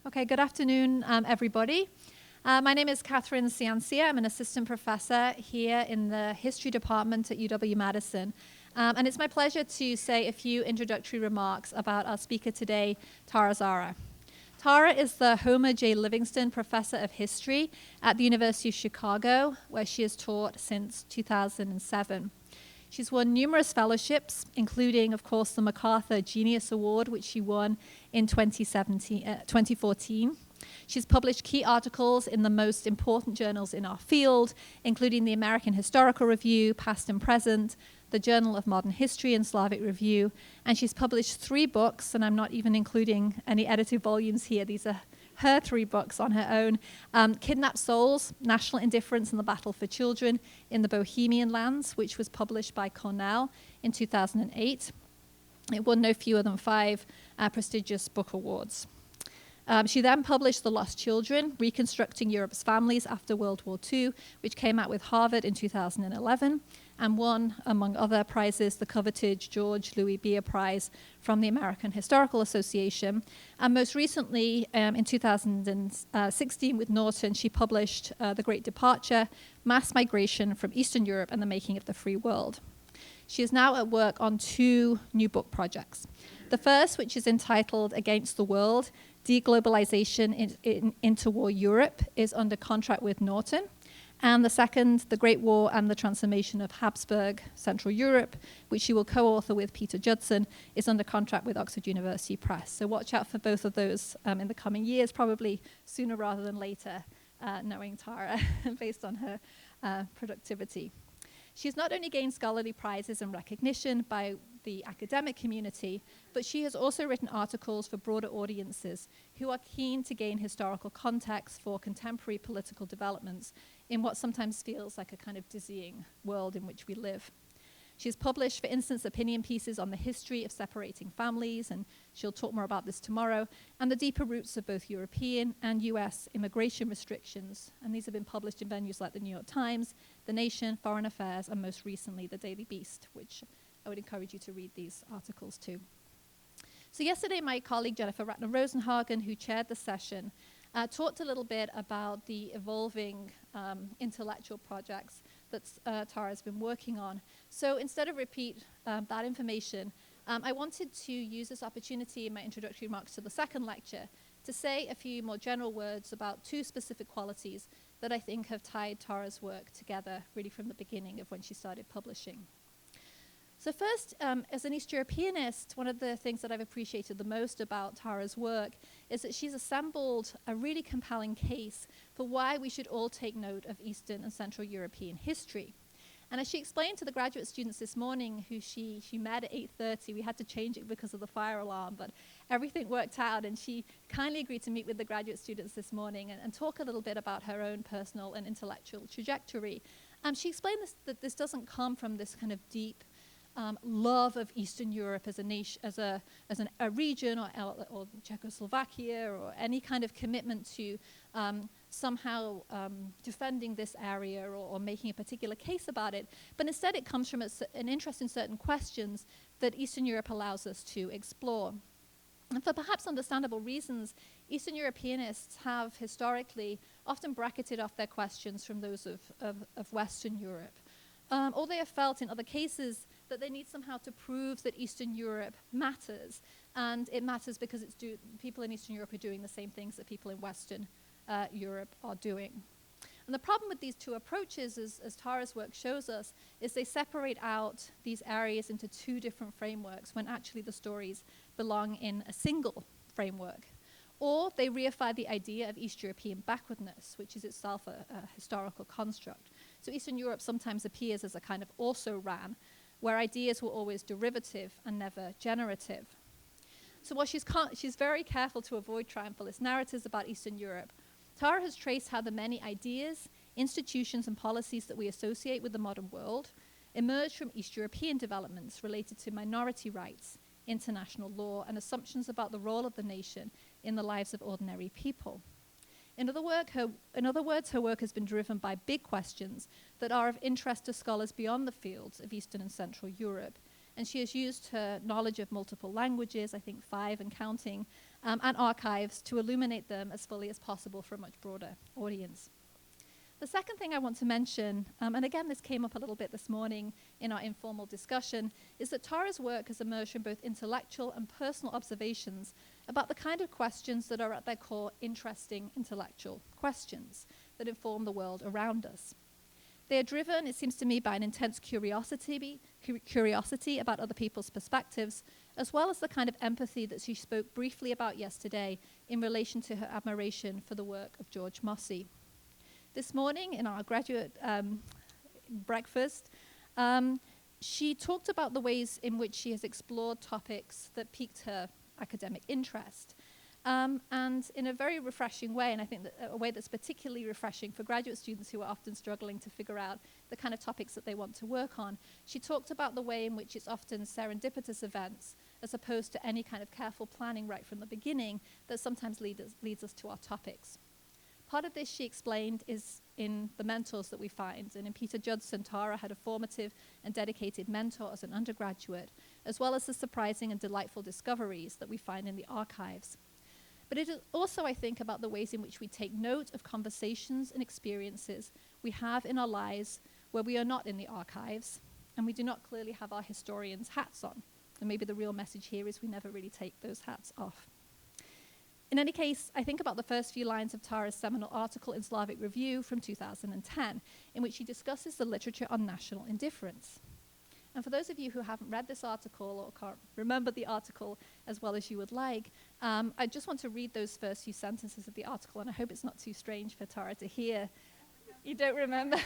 Okay, good afternoon, everybody. My name is Kathryn Ciancia. I'm an assistant professor here in the history department at UW-Madison. And it's my pleasure to say a few introductory remarks about our speaker today, Zahra. Zahra is the Homer J. Livingston Professor of History at the University of Chicago, where she has taught since 2007. She's won numerous fellowships, including, of course, the MacArthur Genius Award, which she won in 2014. She's published key articles in the most important journals in our field, including the American Historical Review, Past and Present, the Journal of Modern History and Slavic Review, and she's published 3 books, and I'm not even including any edited volumes here. These are her 3 books on her own. Kidnapped Souls, National Indifference and the Battle for Children in the Bohemian Lands, which was published by Cornell in 2008. It won no fewer than 5 prestigious book awards. She then published The Lost Children, Reconstructing Europe's Families After World War II, which came out with Harvard in 2011, and won, among other prizes, the coveted George Louis Beer Prize from the American Historical Association. And most recently, in 2016 with Norton, she published The Great Departure, Mass Migration from Eastern Europe and the Making of the Free World. She is now at work on 2 new book projects. The first, which is entitled Against the World, Deglobalization in Interwar Europe, is under contract with Norton. And the second, The Great War and the Transformation of Habsburg Central Europe, which she will co-author with Peter Judson, is under contract with Oxford University Press. So watch out for both of those in the coming years, probably sooner rather than later, knowing Zahra, based on her productivity. She's not only gained scholarly prizes and recognition by the academic community, but she has also written articles for broader audiences who are keen to gain historical context for contemporary political developments in what sometimes feels like a kind of dizzying world in which we live. She's published, for instance, opinion pieces on the history of separating families, and she'll talk more about this tomorrow, and the deeper roots of both European and US immigration restrictions. And these have been published in venues like the New York Times, The Nation, Foreign Affairs, and most recently, The Daily Beast, which I would encourage you to read these articles too. So yesterday, my colleague Jennifer Ratner-Rosenhagen, who chaired the session, talked a little bit about the evolving intellectual projects that Zahra has been working on. So instead of repeat that information, I wanted to use this opportunity in my introductory remarks to the second lecture to say a few more general words about 2 specific qualities that I think have tied Zahra's work together really from the beginning of when she started publishing. So first, as an East Europeanist, one of the things that I've appreciated the most about Zahra's work is that she's assembled a really compelling case for why we should all take note of Eastern and Central European history. And as she explained to the graduate students this morning, who she met at 8:30, we had to change it because of the fire alarm, but everything worked out, and she kindly agreed to meet with the graduate students this morning and talk a little bit about her own personal and intellectual trajectory. She explained that this doesn't come from this kind of deep love of Eastern Europe as a nation, as a region, or Czechoslovakia, or any kind of commitment to somehow defending this area or making a particular case about it. But instead, it comes from an interest in certain questions that Eastern Europe allows us to explore. And for perhaps understandable reasons, Eastern Europeanists have historically often bracketed off their questions from those of Western Europe. Or they have felt in other cases that they need somehow to prove that Eastern Europe matters. And it matters because people in Eastern Europe are doing the same things that people in Western Europe are doing. And the problem with these 2 approaches, as Zahra's work shows us, is they separate out these areas into 2 different frameworks when actually the stories belong in a single framework. Or they reify the idea of East European backwardness, which is itself a historical construct. So Eastern Europe sometimes appears as a kind of also-ran, where ideas were always derivative and never generative. So while she's very careful to avoid triumphalist narratives about Eastern Europe, Zahra has traced how the many ideas, institutions, and policies that we associate with the modern world emerge from East European developments related to minority rights, international law, and assumptions about the role of the nation in the lives of ordinary people. In other words, her work has been driven by big questions that are of interest to scholars beyond the fields of Eastern and Central Europe, And she has used her knowledge of multiple languages, I think 5 and counting, and archives to illuminate them as fully as possible for a much broader audience. The second thing I want to mention, and again this came up a little bit this morning in our informal discussion, is that Tara's work has emerged from both intellectual and personal observations about the kind of questions that are at their core interesting intellectual questions that inform the world around us. They are driven, it seems to me, by an intense curiosity about other people's perspectives, as well as the kind of empathy that she spoke briefly about yesterday in relation to her admiration for the work of George Mosse. This morning in our graduate breakfast, she talked about the ways in which she has explored topics that piqued her academic interest. And in a very refreshing way, and I think that a way that's particularly refreshing for graduate students who are often struggling to figure out the kind of topics that they want to work on, she talked about the way in which it's often serendipitous events, as opposed to any kind of careful planning right from the beginning, that sometimes leads us to our topics. Part of this, she explained, is in the mentors that we find. And in Peter Judson, Tara had a formative and dedicated mentor as an undergraduate, as well as the surprising and delightful discoveries that we find in the archives. But it is also, I think, about the ways in which we take note of conversations and experiences we have in our lives where we are not in the archives, and we do not clearly have our historians' hats on. And maybe the real message here is we never really take those hats off. In any case, I think about the first few lines of Tara's seminal article in Slavic Review from 2010, in which she discusses the literature on national indifference. And for those of you who haven't read this article or can't remember the article as well as you would like, I just want to read those first few sentences of the article, and I hope it's not too strange for Tara to hear. You don't remember?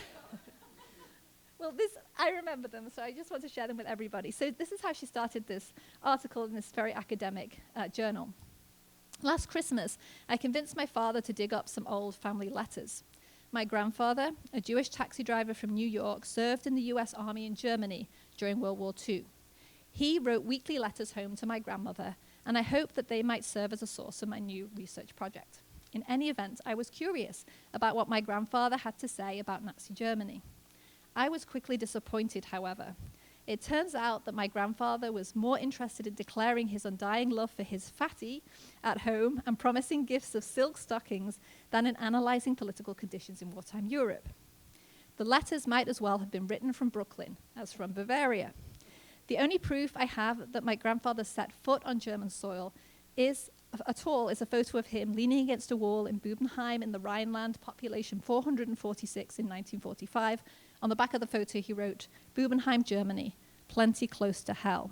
Well, I remember them, so I just want to share them with everybody. So this is how she started this article in this very academic journal. Last Christmas, I convinced my father to dig up some old family letters. My grandfather, a Jewish taxi driver from New York, served in the US Army in Germany during World War II. He wrote weekly letters home to my grandmother, and I hoped that they might serve as a source of my new research project. In any event, I was curious about what my grandfather had to say about Nazi Germany. I was quickly disappointed, however. It turns out that my grandfather was more interested in declaring his undying love for his fatty at home and promising gifts of silk stockings than in analyzing political conditions in wartime Europe. The letters might as well have been written from Brooklyn as from Bavaria. The only proof I have that my grandfather set foot on German soil is a photo of him leaning against a wall in Bubenheim in the Rhineland, population 446 in 1945. On the back of the photo, he wrote, "Bubenheim, Germany, plenty close to hell."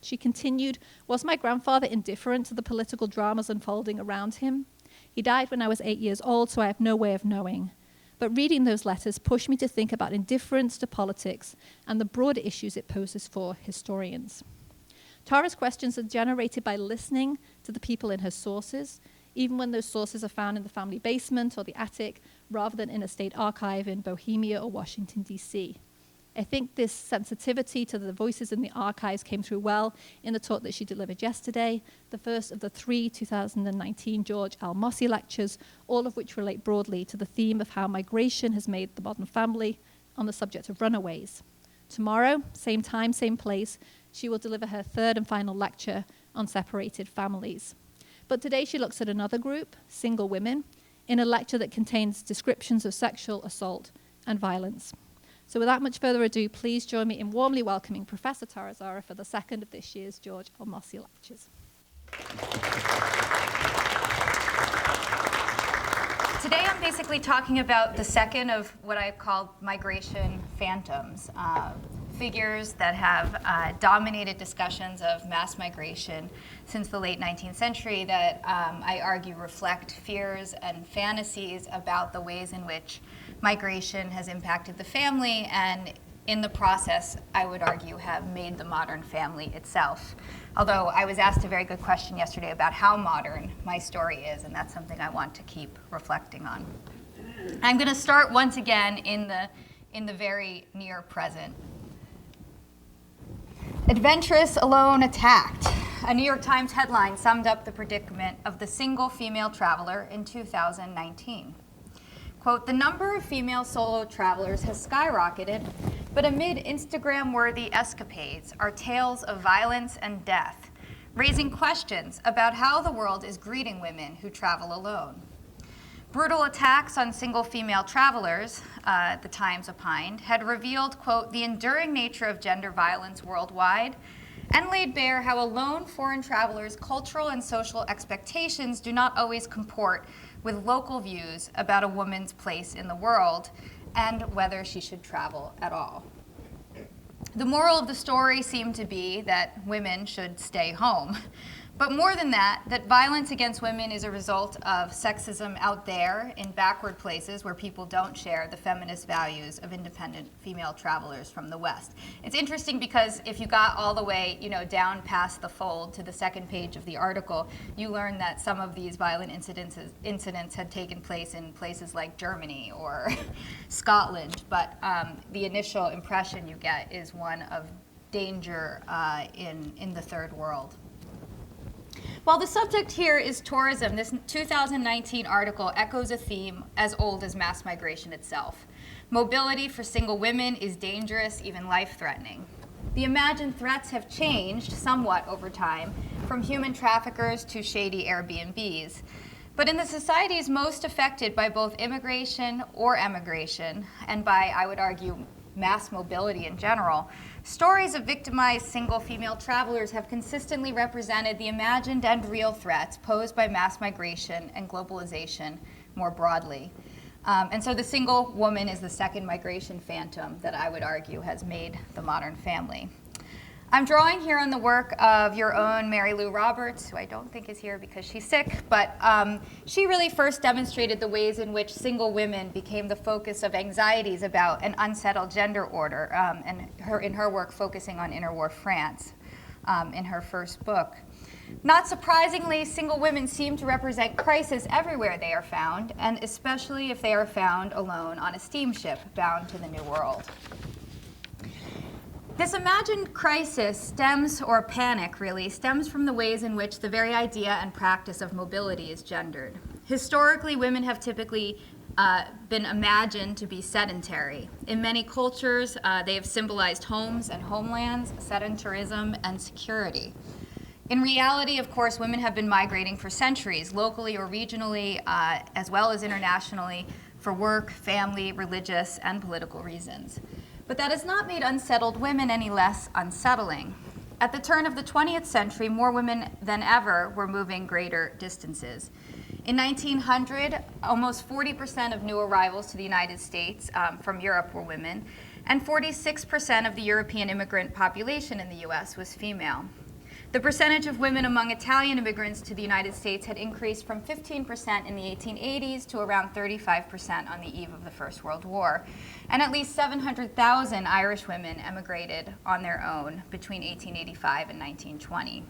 She continued, "Was my grandfather indifferent to the political dramas unfolding around him? He died when I was 8 years old, so I have no way of knowing. But reading those letters pushed me to think about indifference to politics and the broader issues it poses for historians." Tara's questions are generated by listening to the people in her sources, even when those sources are found in the family basement or the attic, rather than in a state archive in Bohemia or Washington, D.C. I think this sensitivity to the voices in the archives came through well in the talk that she delivered yesterday, the first of the 3 2019 George L. Mosse lectures, all of which relate broadly to the theme of how migration has made the modern family on the subject of runaways. Tomorrow, same time, same place, she will deliver her third and final lecture on separated families. But today she looks at another group, single women, in a lecture that contains descriptions of sexual assault and violence. So without much further ado, please join me in warmly welcoming Professor Tara Zahra for the second of this year's George L. Mosse lectures. Today I'm basically talking about the second of what I call migration phantoms, figures that have dominated discussions of mass migration since the late 19th century that I argue reflect fears and fantasies about the ways in which migration has impacted the family and in the process, I would argue, have made the modern family itself. Although I was asked a very good question yesterday about how modern my story is, and that's something I want to keep reflecting on. I'm going to start once again in the very near present. Adventurous alone attacked. A New York Times headline summed up the predicament of the single female traveler in 2019. Quote, "The number of female solo travelers has skyrocketed, but but amid Instagram-worthy escapades are tales of violence and death, raising questions about how the world is greeting women who travel alone. Brutal attacks on single female travelers, the Times opined, had revealed, quote, the enduring nature of gender violence worldwide, and laid bare how alone foreign travelers' cultural and social expectations do not always comport with local views about a woman's place in the world and whether she should travel at all. The moral of the story seemed to be that women should stay home. But more than that, that violence against women is a result of sexism out there in backward places where people don't share the feminist values of independent female travelers from the West. It's interesting because if you got all the way, down past the fold to the second page of the article, you learn that some of these violent incidents had taken place in places like Germany or Scotland. But the initial impression you get is one of danger in the third world. While the subject here is tourism, this 2019 article echoes a theme as old as mass migration itself. Mobility for single women is dangerous, even life-threatening. The imagined threats have changed somewhat over time, from human traffickers to shady Airbnbs. But in the societies most affected by both immigration or emigration, and by, I would argue, mass mobility in general, stories of victimized single female travelers have consistently represented the imagined and real threats posed by mass migration and globalization more broadly. And so the single woman is the second migration phantom that I would argue has made the modern family. I'm drawing here on the work of your own Mary Lou Roberts, who I don't think is here because she's sick, but she really first demonstrated the ways in which single women became the focus of anxieties about an unsettled gender order, and in her work focusing on interwar France in her first book. Not surprisingly, single women seem to represent crisis everywhere they are found, and especially if they are found alone on a steamship bound to the New World. This imagined crisis or panic really, stems from the ways in which the very idea and practice of mobility is gendered. Historically, women have typically been imagined to be sedentary. In many cultures, they have symbolized homes and homelands, sedentarism, and security. In reality, of course, women have been migrating for centuries, locally or regionally, as well as internationally, for work, family, religious, and political reasons. But that has not made unsettled women any less unsettling. At the turn of the 20th century, more women than ever were moving greater distances. In 1900, almost 40% of new arrivals to the United States from Europe were women, and 46% of the European immigrant population in the US was female. The percentage of women among Italian immigrants to the United States had increased from 15% in the 1880s to around 35% on the eve of the First World War. And at least 700,000 Irish women emigrated on their own between 1885 and 1920.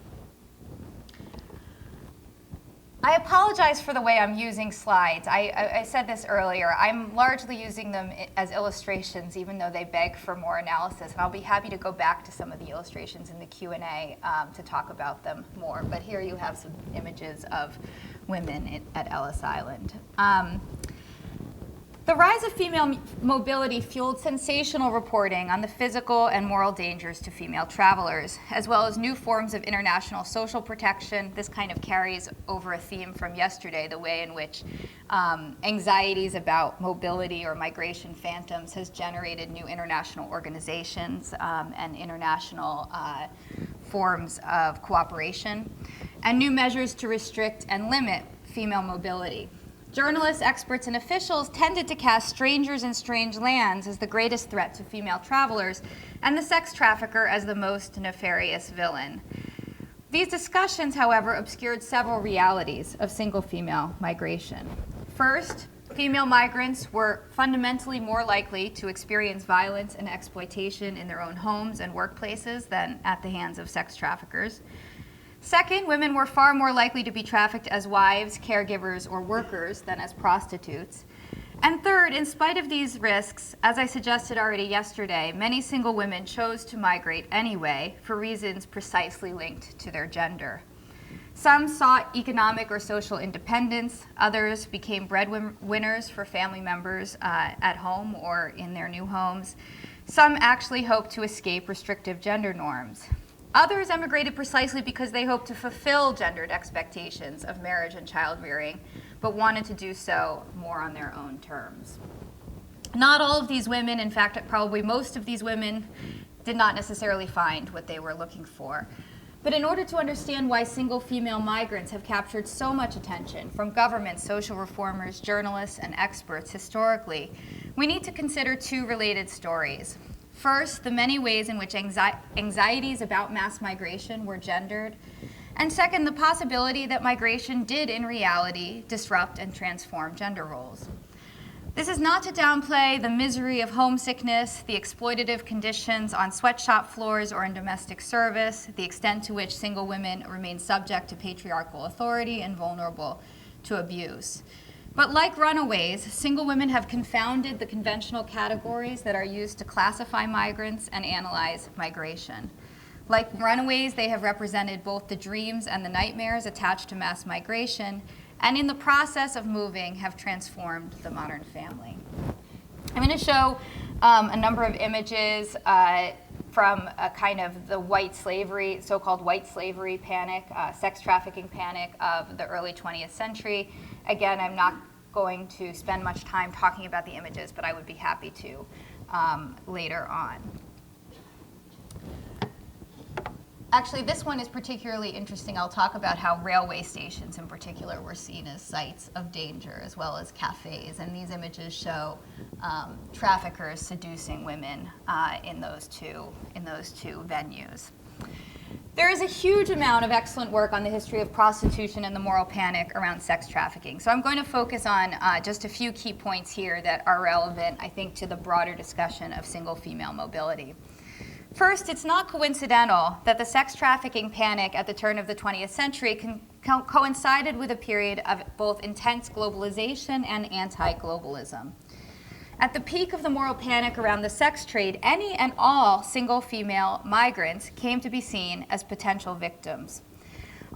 I apologize for the way I'm using slides. I said this earlier. I'm largely using them as illustrations, even though they beg for more analysis. And I'll be happy to go back to some of the illustrations in the Q&A to talk about them more. But here you have some images of women at Ellis Island. The rise of female mobility fueled sensational reporting on the physical and moral dangers to female travelers, as well as new forms of international social protection. This kind of carries over a theme from yesterday, the way in which anxieties about mobility or migration phantoms has generated new international organizations and international forms of cooperation, and new measures to restrict and limit female mobility. Journalists, experts, and officials tended to cast strangers in strange lands as the greatest threat to female travelers, and the sex trafficker as the most nefarious villain. These discussions, however, obscured several realities of single female migration. First, female migrants were fundamentally more likely to experience violence and exploitation in their own homes and workplaces than at the hands of sex traffickers. Second, women were far more likely to be trafficked as wives, caregivers, or workers than as prostitutes. And third, in spite of these risks, as I suggested already yesterday, many single women chose to migrate anyway for reasons precisely linked to their gender. Some sought economic or social independence. Others became breadwinners for family members at home or in their new homes. Some actually hoped to escape restrictive gender norms. Others emigrated precisely because they hoped to fulfill gendered expectations of marriage and child-rearing, but wanted to do so more on their own terms. Not all of these women, in fact, probably most of these women, did not necessarily find what they were looking for. But in order to understand why single female migrants have captured so much attention from governments, social reformers, journalists, and experts historically, we need to consider two related stories. First, the many ways in which anxieties about mass migration were gendered. And second, the possibility that migration did in reality disrupt and transform gender roles. This is not to downplay the misery of homesickness, the exploitative conditions on sweatshop floors or in domestic service, the extent to which single women remain subject to patriarchal authority and vulnerable to abuse. But like runaways, single women have confounded the conventional categories that are used to classify migrants and analyze migration. Like runaways, they have represented both the dreams and the nightmares attached to mass migration, and in the process of moving have transformed the modern family. I'm going to show a number of images from a kind of the white slavery, so-called white slavery panic, sex trafficking panic of the early 20th century. Again, I'm not going to spend much time talking about the images, but I would be happy to later on. Actually, this one is particularly interesting. I'll talk about how railway stations in particular were seen as sites of danger, as well as cafes. And these images show traffickers seducing women in those two venues. There is a huge amount of excellent work on the history of prostitution and the moral panic around sex trafficking. So I'm going to focus on just a few key points here that are relevant, I think, to the broader discussion of single female mobility. First, it's not coincidental that the sex trafficking panic at the turn of the 20th century coincided with a period of both intense globalization and anti-globalism. At the peak of the moral panic around the sex trade, any and all single female migrants came to be seen as potential victims.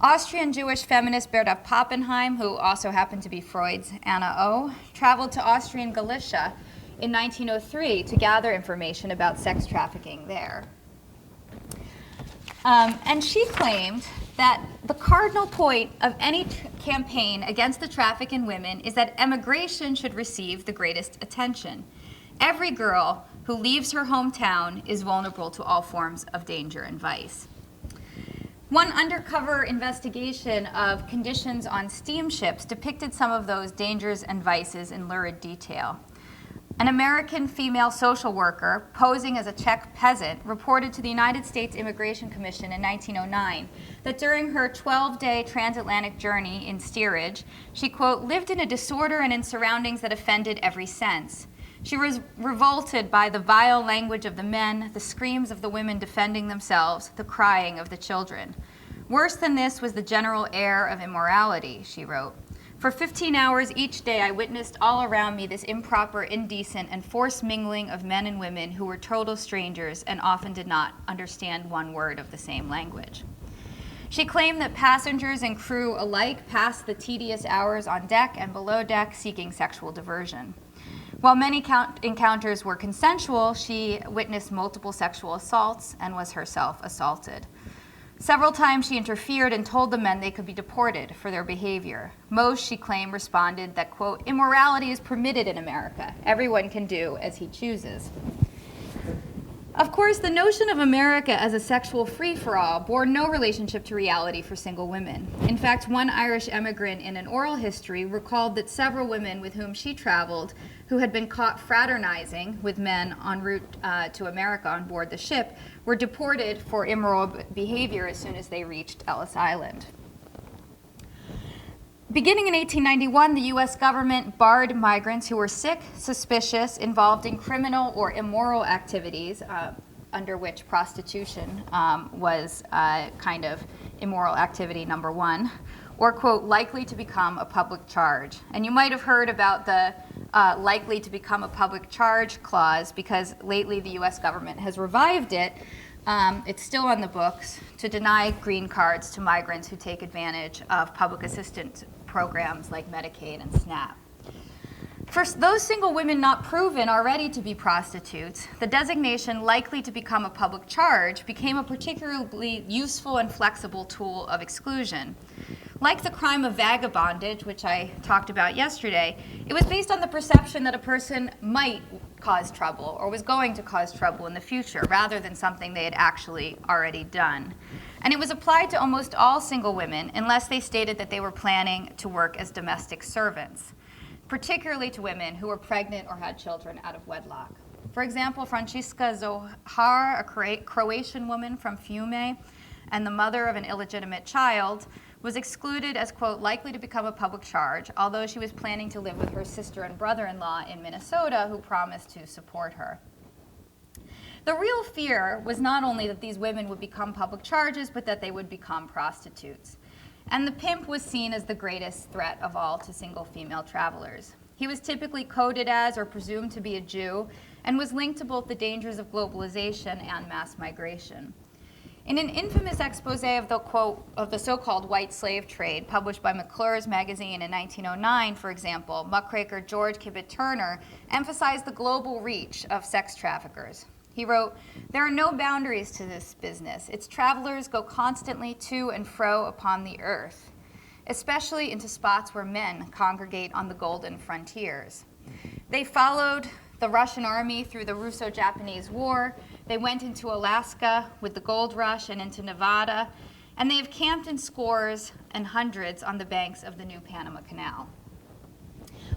Austrian Jewish feminist Berta Pappenheim, who also happened to be Freud's Anna O., traveled to Austrian Galicia in 1903 to gather information about sex trafficking there. And she claimed that the cardinal point of any campaign against the traffic in women is that emigration should receive the greatest attention. Every girl who leaves her hometown is vulnerable to all forms of danger and vice. One undercover investigation of conditions on steamships depicted some of those dangers and vices in lurid detail. An American female social worker, posing as a Czech peasant, reported to the United States Immigration Commission in 1909 that during her 12-day transatlantic journey in steerage, she, quote, lived in a disorder and in surroundings that offended every sense. She was revolted by the vile language of the men, the screams of the women defending themselves, the crying of the children. Worse than this was the general air of immorality, she wrote. For 15 hours each day, I witnessed all around me this improper, indecent, and forced mingling of men and women who were total strangers and often did not understand one word of the same language. She claimed that passengers and crew alike passed the tedious hours on deck and below deck seeking sexual diversion. While many encounters were consensual, she witnessed multiple sexual assaults and was herself assaulted. Several times she interfered and told the men they could be deported for their behavior. Mosse, she claimed, responded that, quote, immorality is permitted in America. Everyone can do as he chooses. Of course, the notion of America as a sexual free-for-all bore no relationship to reality for single women. In fact, one Irish emigrant in an oral history recalled that several women with whom she traveled who had been caught fraternizing with men en route to America on board the ship were deported for immoral behavior as soon as they reached Ellis Island. Beginning in 1891, the U.S. government barred migrants who were sick, suspicious, involved in criminal or immoral activities, under which prostitution was kind of immoral activity number one, or, quote, likely to become a public charge. And you might have heard about the likely to become a public charge clause because lately the U.S. government has revived it. It's still on the books to deny green cards to migrants who take advantage of public assistance programs like Medicaid and SNAP. For those single women not proven already to be prostitutes, the designation likely to become a public charge became a particularly useful and flexible tool of exclusion. Like the crime of vagabondage, which I talked about yesterday, it was based on the perception that a person might cause trouble or was going to cause trouble in the future, rather than something they had actually already done. And it was applied to almost all single women unless they stated that they were planning to work as domestic servants, particularly to women who were pregnant or had children out of wedlock. For example, Francisca Zahra, a Croatian woman from Fiume and the mother of an illegitimate child, was excluded as, quote, likely to become a public charge, although she was planning to live with her sister and brother-in-law in Minnesota who promised to support her. The real fear was not only that these women would become public charges, but that they would become prostitutes. And the pimp was seen as the greatest threat of all to single female travelers. He was typically coded as or presumed to be a Jew and was linked to both the dangers of globalization and mass migration. In an infamous expose of the, quote, of the so-called white slave trade published by McClure's magazine in 1909, for example, muckraker George Kibit Turner emphasized the global reach of sex traffickers. He wrote, "There are no boundaries to this business. Its travelers go constantly to and fro upon the earth, especially into spots where men congregate on the golden frontiers. They followed the Russian army through the Russo-Japanese War. They went into Alaska with the gold rush and into Nevada, and they have camped in scores and hundreds on the banks of the new Panama Canal."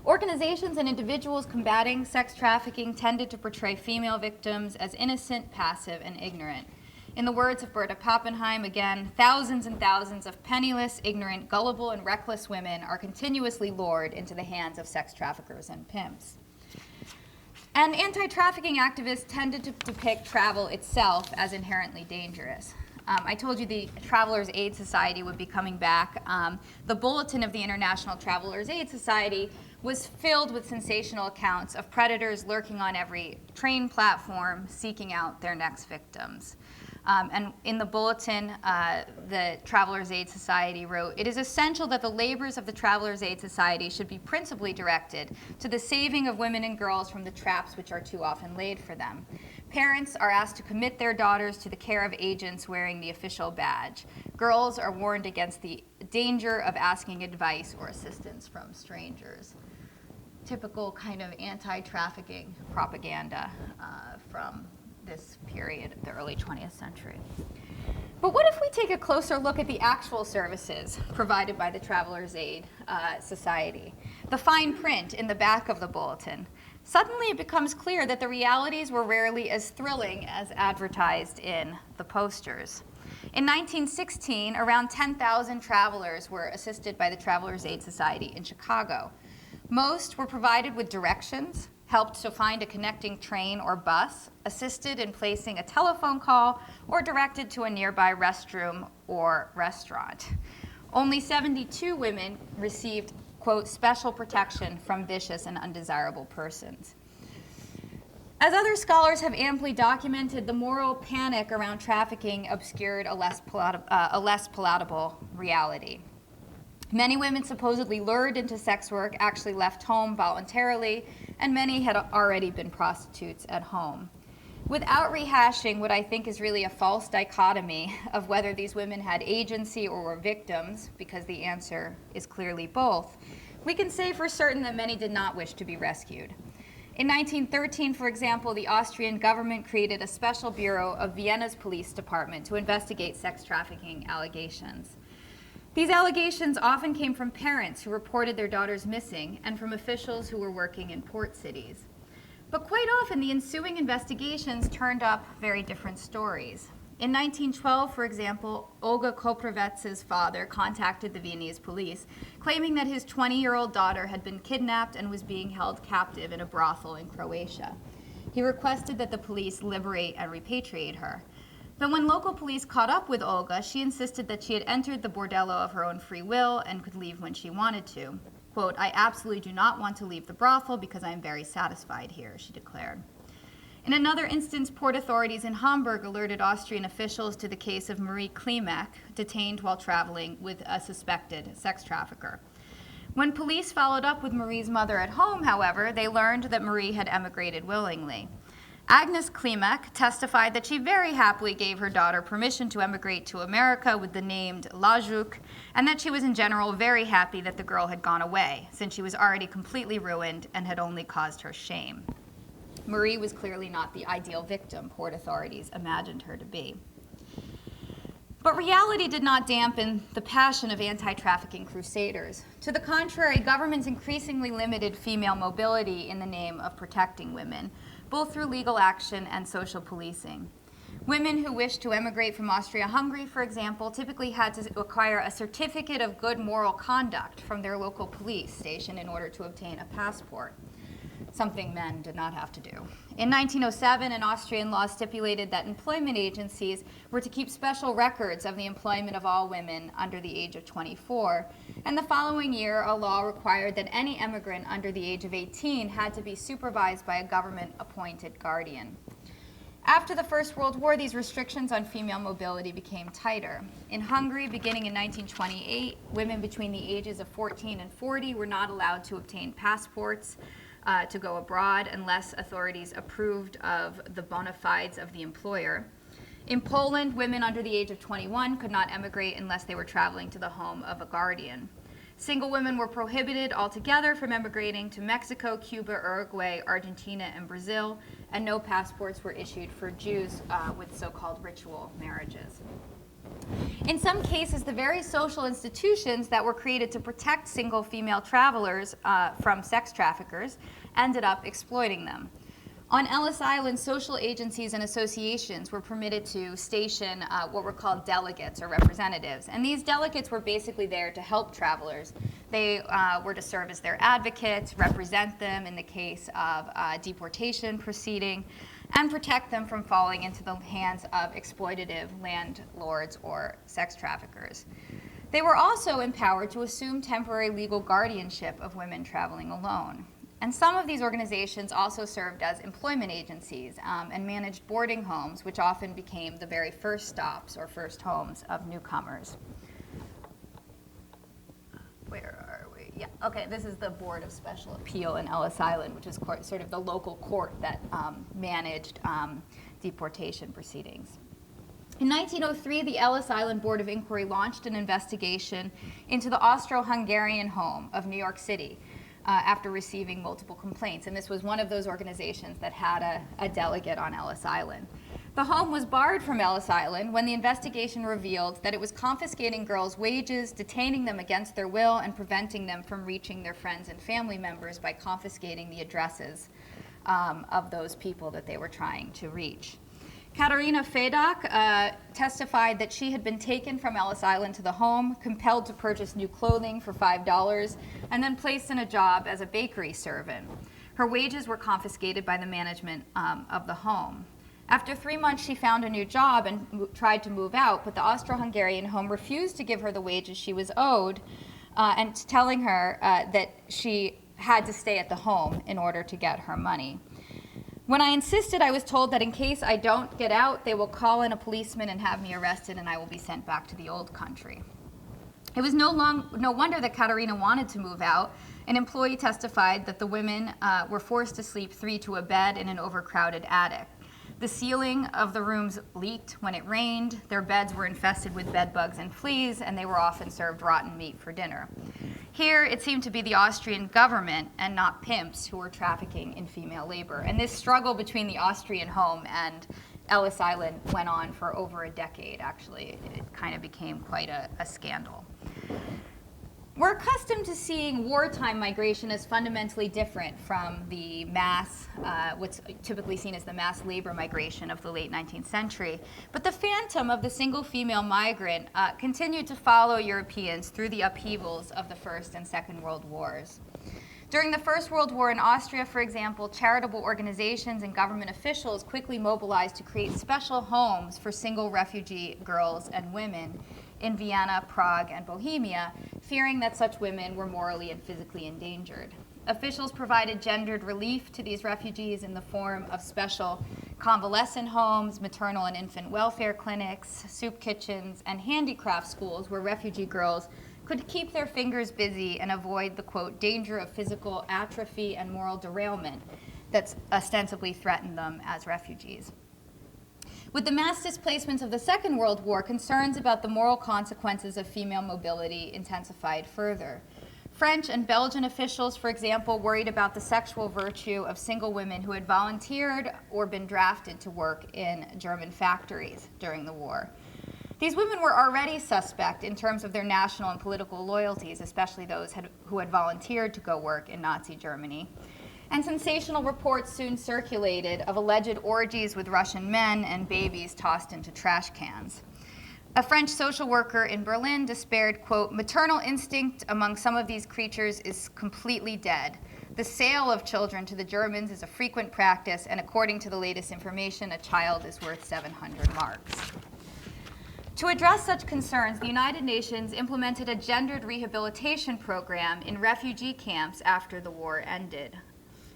Organizations and individuals combating sex trafficking tended to portray female victims as innocent, passive, and ignorant. In the words of Berta Pappenheim, again, thousands and thousands of penniless, ignorant, gullible, and reckless women are continuously lured into the hands of sex traffickers and pimps. And anti-trafficking activists tended to depict travel itself as inherently dangerous. I told you the Travelers Aid Society would be coming back. The bulletin of the International Travelers Aid Society was filled with sensational accounts of predators lurking on every train platform, seeking out their next victims. And in the bulletin, the Travelers Aid Society wrote, "It is essential that the labors of the Travelers Aid Society should be principally directed to the saving of women and girls from the traps which are too often laid for them. Parents are asked to commit their daughters to the care of agents wearing the official badge. Girls are warned against the danger of asking advice or assistance from strangers." Typical kind of anti-trafficking propaganda from this period, the early 20th century. But what if we take a closer look at the actual services provided by the Travelers Aid Society? The fine print in the back of the bulletin. Suddenly it becomes clear that the realities were rarely as thrilling as advertised in the posters. In 1916, around 10,000 travelers were assisted by the Travelers Aid Society in Chicago. Most were provided with directions, helped to find a connecting train or bus, assisted in placing a telephone call, or directed to a nearby restroom or restaurant. Only 72 women received, quote, special protection from vicious and undesirable persons. As other scholars have amply documented, the moral panic around trafficking obscured a less palatable reality. Many women supposedly lured into sex work actually left home voluntarily, and many had already been prostitutes at home. Without rehashing what I think is really a false dichotomy of whether these women had agency or were victims, because the answer is clearly both, we can say for certain that many did not wish to be rescued. In 1913, for example, the Austrian government created a special bureau of Vienna's police department to investigate sex trafficking allegations. These allegations often came from parents who reported their daughters missing and from officials who were working in port cities. But quite often, the ensuing investigations turned up very different stories. In 1912, for example, Olga Koprivets's father contacted the Viennese police, claiming that his 20-year-old daughter had been kidnapped and was being held captive in a brothel in Croatia. He requested that the police liberate and repatriate her. But when local police caught up with Olga, she insisted that she had entered the bordello of her own free will and could leave when she wanted to. Quote, "I absolutely do not want to leave the brothel because I am very satisfied here," she declared. In another instance, port authorities in Hamburg alerted Austrian officials to the case of Marie Klimek, detained while traveling with a suspected sex trafficker. When police followed up with Marie's mother at home, however, they learned that Marie had emigrated willingly. Agnes Klimek testified that she very happily gave her daughter permission to emigrate to America with the name Lajouk, and that she was in general very happy that the girl had gone away, since she was already completely ruined and had only caused her shame. Marie was clearly not the ideal victim port authorities imagined her to be. But reality did not dampen the passion of anti-trafficking crusaders. To the contrary, governments increasingly limited female mobility in the name of protecting women, both through legal action and social policing. Women who wished to emigrate from Austria-Hungary, for example, typically had to acquire a certificate of good moral conduct from their local police station in order to obtain a passport, something men did not have to do. In 1907, an Austrian law stipulated that employment agencies were to keep special records of the employment of all women under the age of 24, and the following year, a law required that any immigrant under the age of 18 had to be supervised by a government-appointed guardian. After the First World War, these restrictions on female mobility became tighter. In Hungary, beginning in 1928, women between the ages of 14 and 40 were not allowed to obtain passports to go abroad unless authorities approved of the bona fides of the employer. In Poland, women under the age of 21 could not emigrate unless they were traveling to the home of a guardian. Single women were prohibited altogether from emigrating to Mexico, Cuba, Uruguay, Argentina, and Brazil, and no passports were issued for Jews with so-called ritual marriages. In some cases, the very social institutions that were created to protect single female travelers from sex traffickers ended up exploiting them. On Ellis Island, social agencies and associations were permitted to station what were called delegates or representatives. And these delegates were basically there to help travelers. They were to serve as their advocates, represent them in the case of deportation proceeding, and protect them from falling into the hands of exploitative landlords or sex traffickers. They were also empowered to assume temporary legal guardianship of women traveling alone. And some of these organizations also served as employment agencies and managed boarding homes, which often became the very first stops or first homes of newcomers. Where are we? Yeah, okay, this is the Board of Special Appeal in Ellis Island, which is sort of the local court that managed deportation proceedings. In 1903, the Ellis Island Board of Inquiry launched an investigation into the Austro-Hungarian home of New York City after receiving multiple complaints. And this was one of those organizations that had a delegate on Ellis Island. The home was barred from Ellis Island when the investigation revealed that it was confiscating girls' wages, detaining them against their will, and preventing them from reaching their friends and family members by confiscating the addresses of those people that they were trying to reach. Katarina Fedak testified that she had been taken from Ellis Island to the home, compelled to purchase new clothing for $5, and then placed in a job as a bakery servant. Her wages were confiscated by the management of the home. After 3 months, she found a new job and tried to move out, but the Austro-Hungarian home refused to give her the wages she was owed, and telling her that she had to stay at the home in order to get her money. When I insisted, I was told that in case I don't get out, they will call in a policeman and have me arrested, and I will be sent back to the old country. It was no wonder that Katarina wanted to move out. An employee testified that the women were forced to sleep 3 to a bed in an overcrowded attic. The ceiling of the rooms leaked when it rained, their beds were infested with bed bugs and fleas, and they were often served rotten meat for dinner. Here, it seemed to be the Austrian government and not pimps who were trafficking in female labor. And this struggle between the Austrian home and Ellis Island went on for over a decade, actually. It kind of became quite a scandal. We're accustomed to seeing wartime migration as fundamentally different from the mass, what's typically seen as the mass labor migration of the late 19th century. But the phantom of the single female migrant continued to follow Europeans through the upheavals of the First and Second World Wars. During the First World War in Austria, for example, charitable organizations and government officials quickly mobilized to create special homes for single refugee girls and women in Vienna, Prague, and Bohemia, fearing that such women were morally and physically endangered. Officials provided gendered relief to these refugees in the form of special convalescent homes, maternal and infant welfare clinics, soup kitchens, and handicraft schools where refugee girls could keep their fingers busy and avoid the, quote, danger of physical atrophy and moral derailment that's ostensibly threatened them as refugees. With the mass displacements of the Second World War, concerns about the moral consequences of female mobility intensified further. French and Belgian officials, for example, worried about the sexual virtue of single women who had volunteered or been drafted to work in German factories during the war. These women were already suspect in terms of their national and political loyalties, especially those who had volunteered to go work in Nazi Germany. And sensational reports soon circulated of alleged orgies with Russian men and babies tossed into trash cans. A French social worker in Berlin despaired, quote, maternal instinct among some of these creatures is completely dead. The sale of children to the Germans is a frequent practice, and according to the latest information, a child is worth 700 marks. To address such concerns, the United Nations implemented a gendered rehabilitation program in refugee camps after the war ended.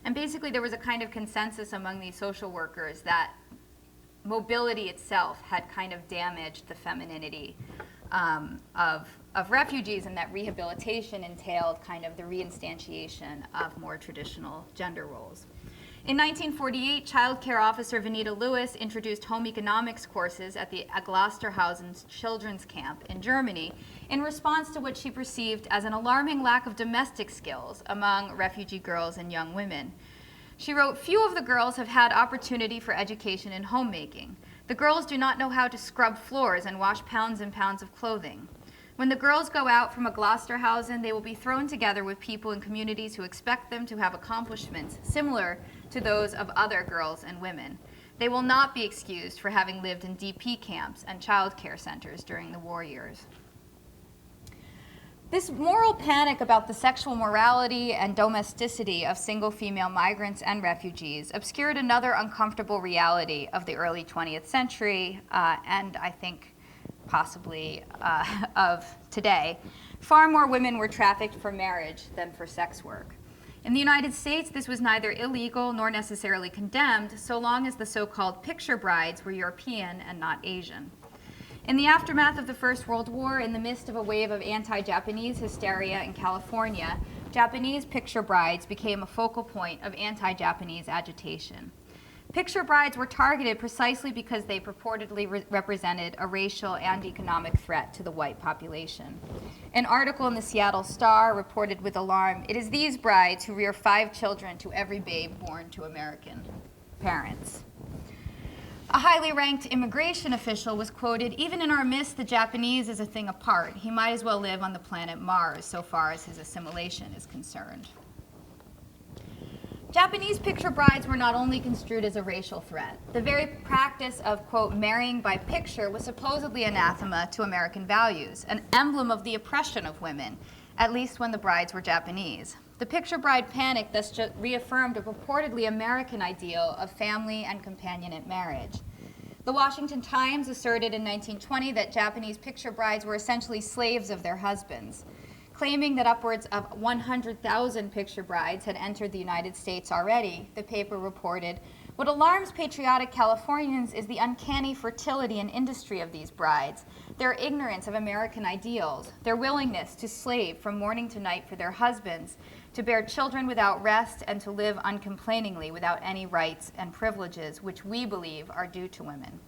And basically there was a kind of consensus among these social workers that mobility itself had kind of damaged the femininity of refugees, and that rehabilitation entailed kind of the reinstantiation of more traditional gender roles. In 1948, child care officer Vanita Lewis introduced home economics courses at the Glousterhausen children's camp in Germany in response to what she perceived as an alarming lack of domestic skills among refugee girls and young women. She wrote, few of the girls have had opportunity for education in homemaking. The girls do not know how to scrub floors and wash pounds and pounds of clothing. When the girls go out from a Glousterhausen, they will be thrown together with people in communities who expect them to have accomplishments similar to those of other girls and women. They will not be excused for having lived in DP camps and child care centers during the war years. This moral panic about the sexual morality and domesticity of single female migrants and refugees obscured another uncomfortable reality of the early 20th century, and I think possibly of today. Far more women were trafficked for marriage than for sex work. In the United States, this was neither illegal nor necessarily condemned, so long as the so-called picture brides were European and not Asian. In the aftermath of the First World War, in the midst of a wave of anti-Japanese hysteria in California, Japanese picture brides became a focal point of anti-Japanese agitation. Picture brides were targeted precisely because they purportedly represented a racial and economic threat to the white population. An article in the Seattle Star reported with alarm, "It is these brides who rear 5 children to every babe born to American parents." A highly ranked immigration official was quoted, "Even in our midst, the Japanese is a thing apart. He might as well live on the planet Mars so far as his assimilation is concerned." Japanese picture brides were not only construed as a racial threat. The very practice of, quote, marrying by picture was supposedly anathema to American values, an emblem of the oppression of women, at least when the brides were Japanese. The picture bride panic thus reaffirmed a purportedly American ideal of family and companionate marriage. The Washington Times asserted in 1920 that Japanese picture brides were essentially slaves of their husbands. Claiming that upwards of 100,000 picture brides had entered the United States already, the paper reported, "What alarms patriotic Californians is the uncanny fertility and industry of these brides, their ignorance of American ideals, their willingness to slave from morning to night for their husbands, to bear children without rest, and to live uncomplainingly without any rights and privileges which we believe are due to women."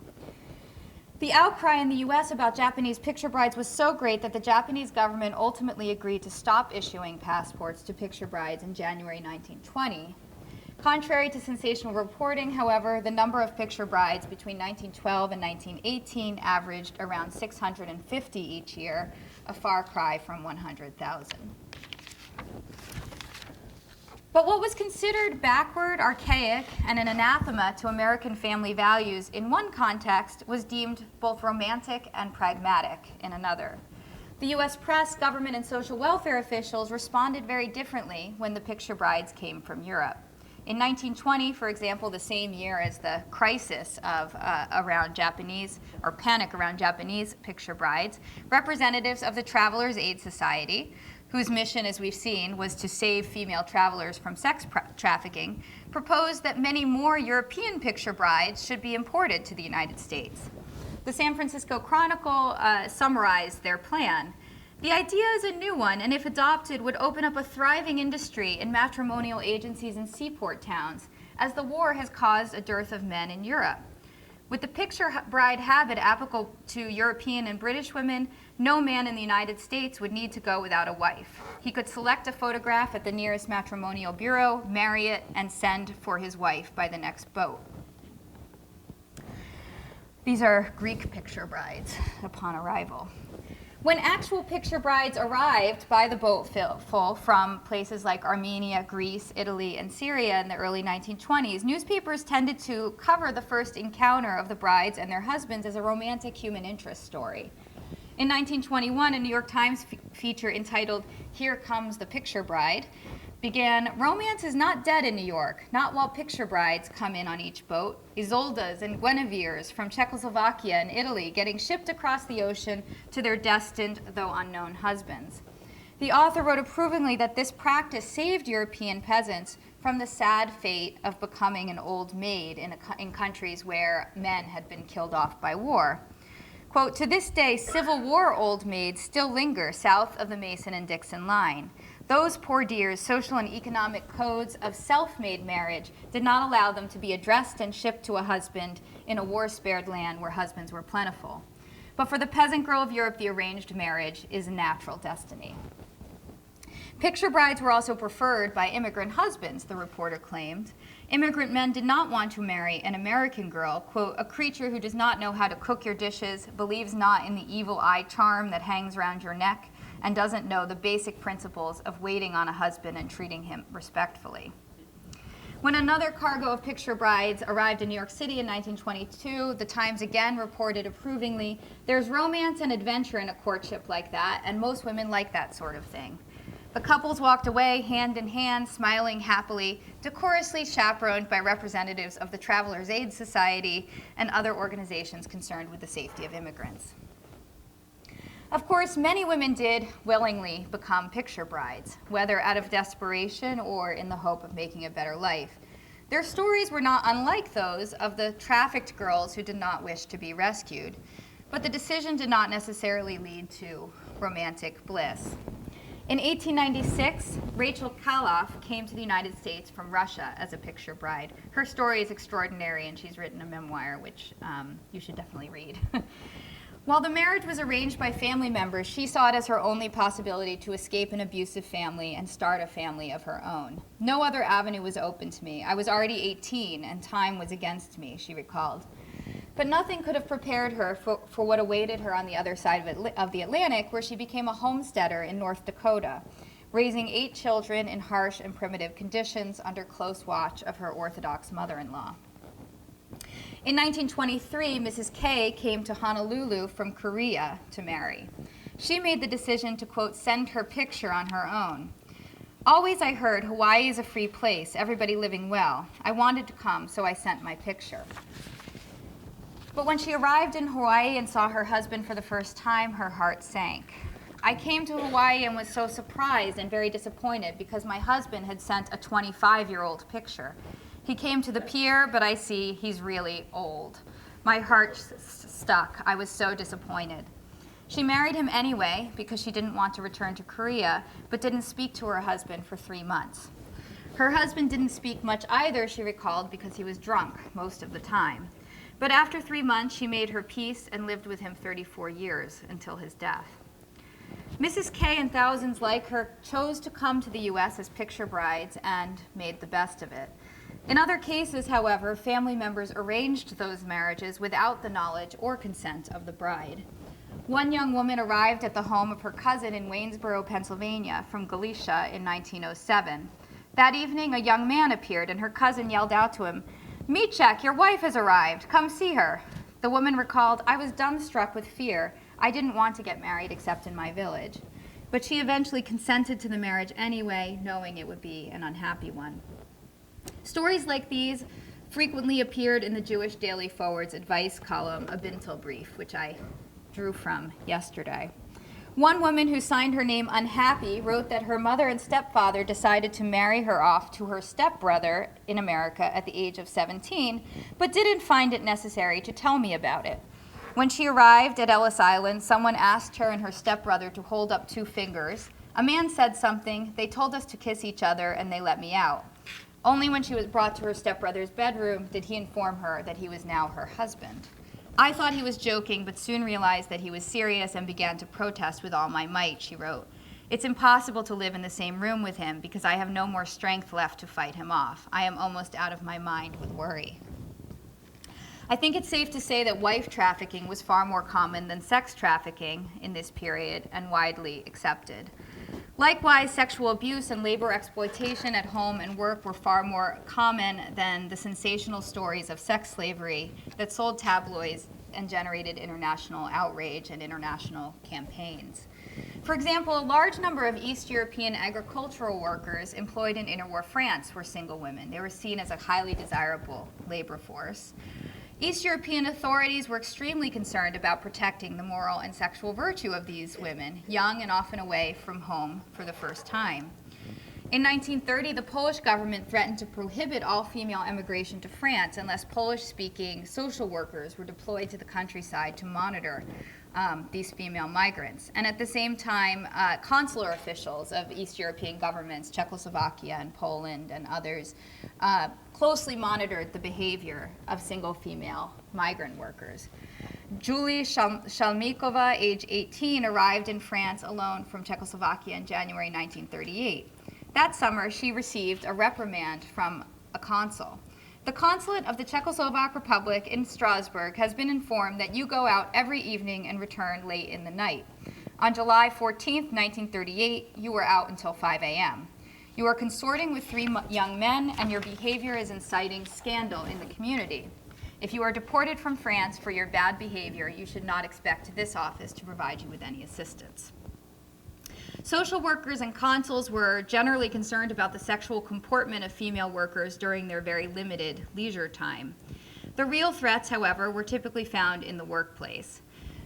The outcry in the US about Japanese picture brides was so great that the Japanese government ultimately agreed to stop issuing passports to picture brides in January 1920. Contrary to sensational reporting, however, the number of picture brides between 1912 and 1918 averaged around 650 each year, a far cry from 100,000. But what was considered backward, archaic, and an anathema to American family values in one context was deemed both romantic and pragmatic in another. The US press, government, and social welfare officials responded very differently when the picture brides came from Europe. In 1920, for example, the same year as the crisis of around Japanese, or panic around Japanese picture brides, representatives of the Travelers Aid Society, whose mission, as we've seen, was to save female travelers from sex trafficking, proposed that many more European picture brides should be imported to the United States. The San Francisco Chronicle summarized their plan. The idea is a new one, and if adopted, would open up a thriving industry in matrimonial agencies in seaport towns, as the war has caused a dearth of men in Europe. With the picture bride habit applicable to European and British women, no man in the United States would need to go without a wife. He could select a photograph at the nearest matrimonial bureau, marry it, and send for his wife by the next boat. These are Greek picture brides upon arrival. When actual picture brides arrived by the boat full from places like Armenia, Greece, Italy, and Syria in the early 1920s, newspapers tended to cover the first encounter of the brides and their husbands as a romantic human interest story. In 1921, a New York Times feature entitled "Here Comes the Picture Bride" began, "Romance is not dead in New York, not while picture brides come in on each boat. Isoldas and Guineveres from Czechoslovakia and Italy getting shipped across the ocean to their destined, though unknown, husbands." The author wrote approvingly that this practice saved European peasants from the sad fate of becoming an old maid in countries where men had been killed off by war. Quote, "To this day, Civil War old maids still linger south of the Mason and Dixon line. Those poor dears' social and economic codes of self-made marriage did not allow them to be addressed and shipped to a husband in a war-spared land where husbands were plentiful. But for the peasant girl of Europe, the arranged marriage is a natural destiny." Picture brides were also preferred by immigrant husbands, the reporter claimed. Immigrant men did not want to marry an American girl, quote, "a creature who does not know how to cook your dishes, believes not in the evil eye charm that hangs around your neck, and doesn't know the basic principles of waiting on a husband and treating him respectfully." When another cargo of picture brides arrived in New York City in 1922, the Times again reported approvingly, "There's romance and adventure in a courtship like that, and most women like that sort of thing." The couples walked away hand in hand, smiling happily, decorously chaperoned by representatives of the Travelers' Aid Society and other organizations concerned with the safety of immigrants. Of course, many women did willingly become picture brides, whether out of desperation or in the hope of making a better life. Their stories were not unlike those of the trafficked girls who did not wish to be rescued, but the decision did not necessarily lead to romantic bliss. In 1896, Rachel Kaloff came to the United States from Russia as a picture bride. Her story is extraordinary, and she's written a memoir, which you should definitely read. While the marriage was arranged by family members, she saw it as her only possibility to escape an abusive family and start a family of her own. "No other avenue was open to me. I was already 18, and time was against me," she recalled. But nothing could have prepared her for what awaited her on the other side of the Atlantic, where she became a homesteader in North Dakota, raising 8 children in harsh and primitive conditions under close watch of her Orthodox mother-in-law. In 1923, Mrs. K came to Honolulu from Korea to marry. She made the decision to, quote, "send her picture on her own. Always I heard Hawaii is a free place, everybody living well. I wanted to come, so I sent my picture." But when she arrived in Hawaii and saw her husband for the first time, her heart sank. "I came to Hawaii and was so surprised and very disappointed because my husband had sent a 25-year-old picture. He came to the pier, but I see he's really old. My heart stuck. I was so disappointed." She married him anyway because she didn't want to return to Korea, but didn't speak to her husband for 3 months. Her husband didn't speak much either, she recalled, because he was drunk most of the time. But after 3 months, she made her peace and lived with him 34 years until his death. Mrs. K and thousands like her chose to come to the U.S. as picture brides and made the best of it. In other cases, however, family members arranged those marriages without the knowledge or consent of the bride. One young woman arrived at the home of her cousin in Waynesboro, Pennsylvania, from Galicia in 1907. That evening, a young man appeared, and her cousin yelled out to him, "Michek, your wife has arrived. Come see her." The woman recalled, "I was dumbstruck with fear. I didn't want to get married except in my village." But she eventually consented to the marriage anyway, knowing it would be an unhappy one. Stories like these frequently appeared in the Jewish Daily Forward's advice column, A Bintel Brief, which I drew from yesterday. One woman who signed her name Unhappy wrote that her mother and stepfather decided to marry her off to her stepbrother in America at the age of 17, but didn't find it necessary to tell me about it. When she arrived at Ellis Island, someone asked her and her stepbrother to hold up 2 fingers. A man said something, they told us to kiss each other, and they let me out. Only when she was brought to her stepbrother's bedroom did he inform her that he was now her husband. I thought he was joking, but soon realized that he was serious and began to protest with all my might, she wrote. It's impossible to live in the same room with him because I have no more strength left to fight him off. I am almost out of my mind with worry. I think it's safe to say that wife trafficking was far more common than sex trafficking in this period and widely accepted. Likewise, sexual abuse and labor exploitation at home and work were far more common than the sensational stories of sex slavery that sold tabloids and generated international outrage and international campaigns. For example, a large number of East European agricultural workers employed in interwar France were single women. They were seen as a highly desirable labor force. East European authorities were extremely concerned about protecting the moral and sexual virtue of these women, young and often away from home for the first time. In 1930, the Polish government threatened to prohibit all female emigration to France unless Polish-speaking social workers were deployed to the countryside to monitor these female migrants. And at the same time, consular officials of East European governments, Czechoslovakia and Poland and others, closely monitored the behavior of single female migrant workers. Julie Shalmikova, age 18, arrived in France alone from Czechoslovakia in January 1938. That summer, she received a reprimand from a consul. The consulate of the Czechoslovak Republic in Strasbourg has been informed that you go out every evening and return late in the night. On July 14, 1938, you were out until 5 a.m. You are consorting with 3 young men, and your behavior is inciting scandal in the community. If you are deported from France for your bad behavior, you should not expect this office to provide you with any assistance. Social workers and consuls were generally concerned about the sexual comportment of female workers during their very limited leisure time. The real threats, however, were typically found in the workplace.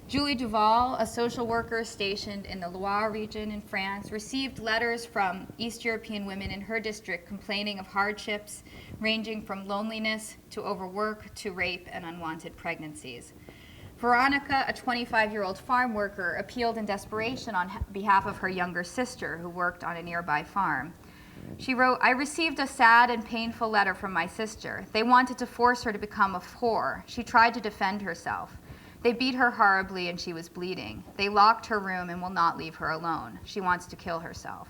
Julie Duval, a social worker stationed in the Loire region in France, received letters from East European women in her district complaining of hardships ranging from loneliness to overwork to rape and unwanted pregnancies. Veronica, a 25-year-old farm worker, appealed in desperation on behalf of her younger sister, who worked on a nearby farm. She wrote, I received a sad and painful letter from my sister. They wanted to force her to become a whore. She tried to defend herself. They beat her horribly and she was bleeding. They locked her room and will not leave her alone. She wants to kill herself.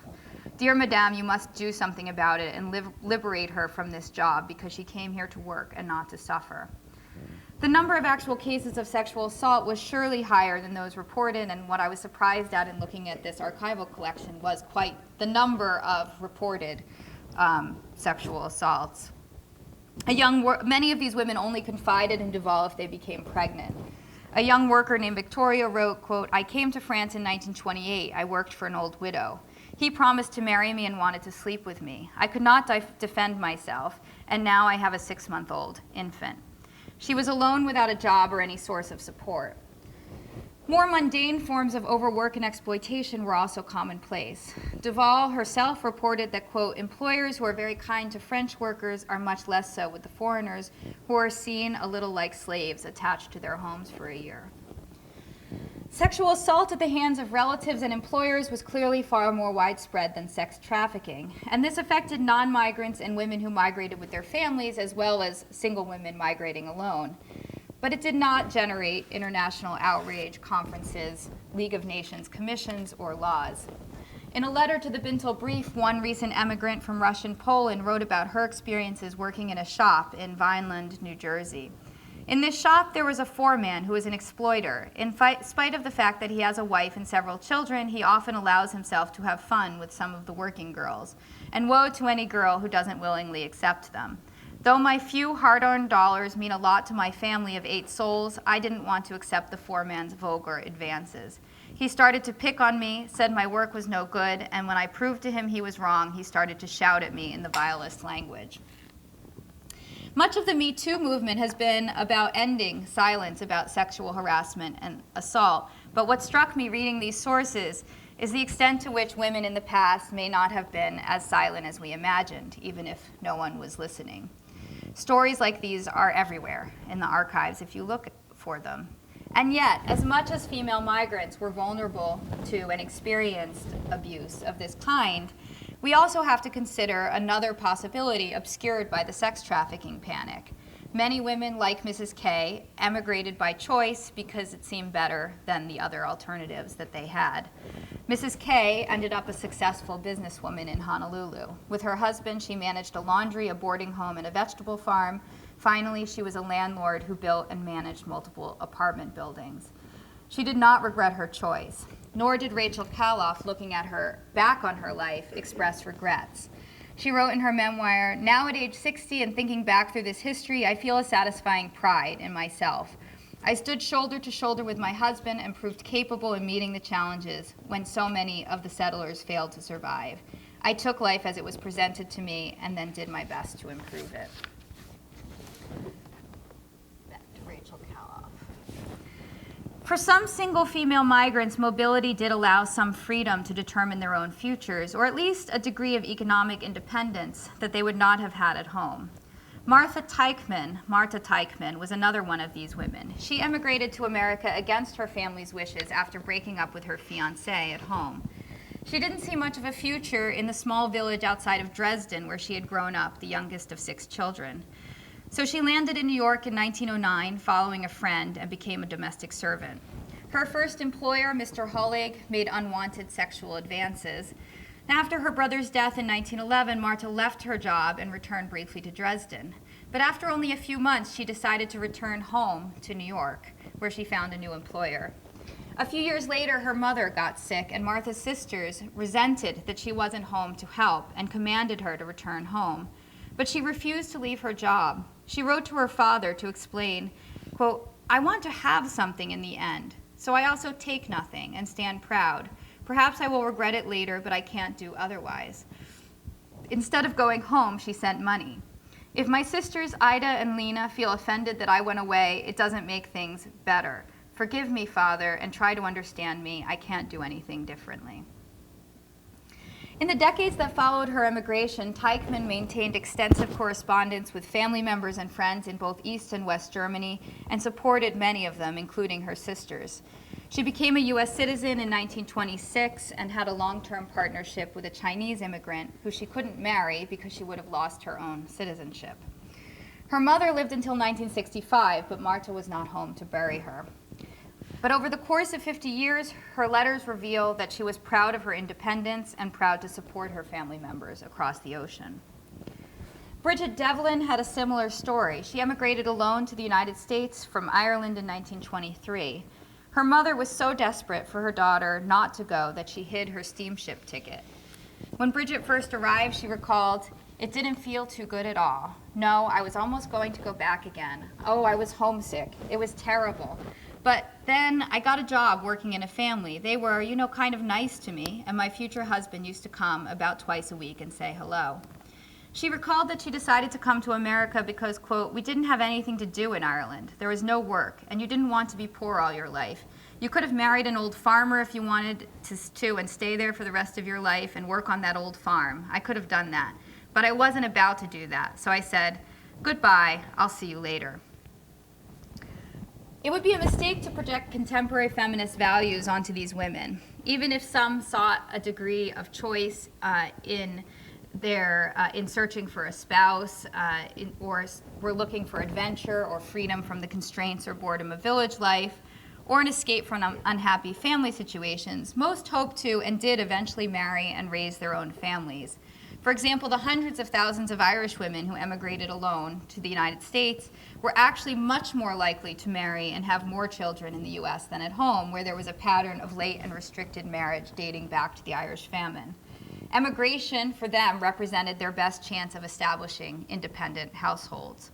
Dear Madame, you must do something about it and liberate her from this job because she came here to work and not to suffer. The number of actual cases of sexual assault was surely higher than those reported, and what I was surprised at in looking at this archival collection was quite the number of reported sexual assaults. Many of these women only confided in Duval if they became pregnant. A young worker named Victoria wrote, quote, I came to France in 1928. I worked for an old widow. He promised to marry me and wanted to sleep with me. I could not defend myself, and now I have a 6-month-old infant. She was alone without a job or any source of support. More mundane forms of overwork and exploitation were also commonplace. Duval herself reported that, quote, employers who are very kind to French workers are much less so with the foreigners, who are seen a little like slaves attached to their homes for a year. Sexual assault at the hands of relatives and employers was clearly far more widespread than sex trafficking, and this affected non-migrants and women who migrated with their families, as well as single women migrating alone. But it did not generate international outrage, conferences, League of Nations commissions, or laws. In a letter to the Bintel Brief, one recent emigrant from Russian Poland wrote about her experiences working in a shop in Vineland, New Jersey. In this shop, there was a foreman who was an exploiter. In spite of the fact that he has a wife and several children, he often allows himself to have fun with some of the working girls. And woe to any girl who doesn't willingly accept them. Though my few hard-earned dollars mean a lot to my family of 8 souls, I didn't want to accept the foreman's vulgar advances. He started to pick on me, said my work was no good, and when I proved to him he was wrong, he started to shout at me in the vilest language. Much of the Me Too movement has been about ending silence about sexual harassment and assault, but what struck me reading these sources is the extent to which women in the past may not have been as silent as we imagined, even if no one was listening. Stories like these are everywhere in the archives if you look for them. And yet, as much as female migrants were vulnerable to and experienced abuse of this kind, we also have to consider another possibility obscured by the sex trafficking panic. Many women, like Mrs. K, emigrated by choice because it seemed better than the other alternatives that they had. Mrs. K ended up a successful businesswoman in Honolulu. With her husband, she managed a laundry, a boarding home, and a vegetable farm. Finally, she was a landlord who built and managed multiple apartment buildings. She did not regret her choice, nor did Rachel Kaloff, looking at her back on her life, express regrets. She wrote in her memoir, "Now at age 60 and thinking back through this history, I feel a satisfying pride in myself. I stood shoulder to shoulder with my husband and proved capable in meeting the challenges when so many of the settlers failed to survive. I took life as it was presented to me and then did my best to improve it." Back to Rachel Kaloff. For some single female migrants, mobility did allow some freedom to determine their own futures, or at least a degree of economic independence that they would not have had at home. Martha Teichman was another one of these women. She emigrated to America against her family's wishes after breaking up with her fiancé at home. She didn't see much of a future in the small village outside of Dresden where she had grown up, the youngest of 6 children. So she landed in New York in 1909 following a friend and became a domestic servant. Her first employer, Mr. Hullig, made unwanted sexual advances. After her brother's death in 1911, Martha left her job and returned briefly to Dresden. But after only a few months, she decided to return home to New York, where she found a new employer. A few years later, her mother got sick, and Martha's sisters resented that she wasn't home to help and commanded her to return home. But she refused to leave her job. She wrote to her father to explain, quote, "I want to have something in the end, so I also take nothing and stand proud. Perhaps I will regret it later, but I can't do otherwise." Instead of going home, she sent money. "If my sisters Ida and Lena feel offended that I went away, it doesn't make things better. Forgive me, Father, and try to understand me. I can't do anything differently." In the decades that followed her emigration, Teichman maintained extensive correspondence with family members and friends in both East and West Germany and supported many of them, including her sisters. She became a U.S. citizen in 1926 and had a long-term partnership with a Chinese immigrant who she couldn't marry because she would have lost her own citizenship. Her mother lived until 1965, but Martha was not home to bury her. But over the course of 50 years, her letters reveal that she was proud of her independence and proud to support her family members across the ocean. Bridget Devlin had a similar story. She emigrated alone to the United States from Ireland in 1923. Her mother was so desperate for her daughter not to go that she hid her steamship ticket. When Bridget first arrived, she recalled, "It didn't feel too good at all. No, I was almost going to go back again. Oh, I was homesick. It was terrible. But then I got a job working in a family. They were, kind of nice to me, and my future husband used to come about twice a week and say hello." She recalled that she decided to come to America because, quote, "we didn't have anything to do in Ireland. There was no work, and you didn't want to be poor all your life. You could have married an old farmer if you wanted to and stay there for the rest of your life and work on that old farm. I could have done that. But I wasn't about to do that, so I said, goodbye, I'll see you later." It would be a mistake to project contemporary feminist values onto these women, even if some sought a degree of choice in searching for a spouse, or were looking for adventure or freedom from the constraints or boredom of village life, or an escape from unhappy family situations. Most hoped to and did eventually marry and raise their own families. For example, the hundreds of thousands of Irish women who emigrated alone to the United States were actually much more likely to marry and have more children in the U.S. than at home, where there was a pattern of late and restricted marriage dating back to the Irish famine. Emigration, for them, represented their best chance of establishing independent households.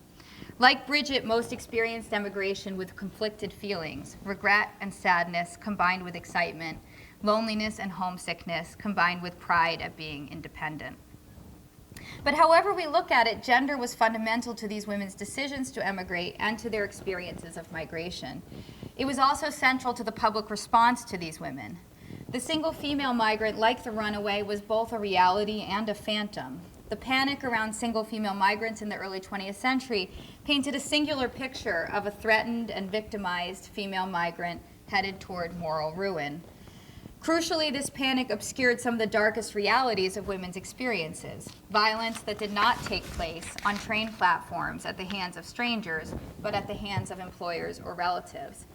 Like Bridget, most experienced emigration with conflicted feelings, regret and sadness combined with excitement, loneliness and homesickness combined with pride at being independent. But however we look at it, gender was fundamental to these women's decisions to emigrate and to their experiences of migration. It was also central to the public response to these women. The single female migrant, like the runaway, was both a reality and a phantom. the panic around single female migrants in the early 20th century painted a singular picture of a threatened and victimized female migrant headed toward moral ruin. Crucially, this panic obscured some of the darkest realities of women's experiences. Violence that did not take place on train platforms at the hands of strangers, but at the hands of employers or relatives.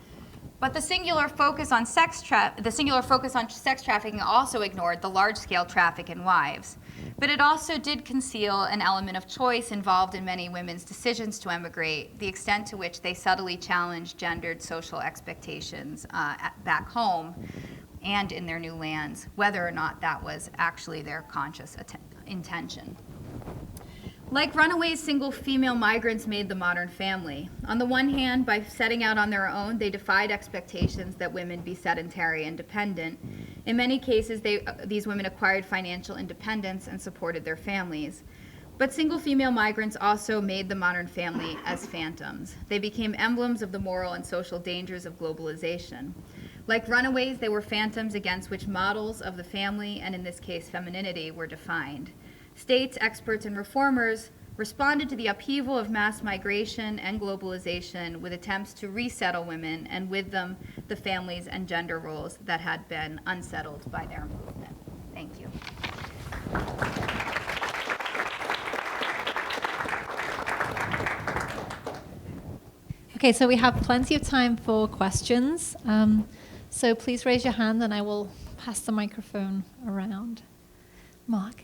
But the singular focus on sex trafficking also ignored the large-scale traffic in wives. But it also did conceal an element of choice involved in many women's decisions to emigrate, the extent to which they subtly challenged gendered social expectations back home and in their new lands, whether or not that was actually their conscious intention. Like runaways, single female migrants made the modern family. On the one hand, by setting out on their own, they defied expectations that women be sedentary and dependent. In many cases, these women acquired financial independence and supported their families. But single female migrants also made the modern family as phantoms. They became emblems of the moral and social dangers of globalization. Like runaways, they were phantoms against which models of the family, and in this case femininity, were defined. States, experts, and reformers responded to the upheaval of mass migration and globalization with attempts to resettle women, and with them, the families and gender roles that had been unsettled by their movement. Thank you. Okay, so we have plenty of time for questions. So please raise your hand and I will pass the microphone around. Mark?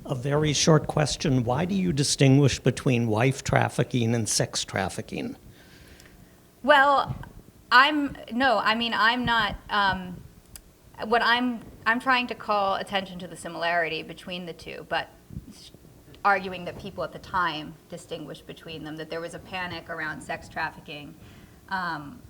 A very short question. Why do you distinguish between wife trafficking and sex trafficking? Well, I'm not, I'm trying to call attention to the similarity between the two, but arguing that people at the time distinguished between them, that there was a panic around sex trafficking,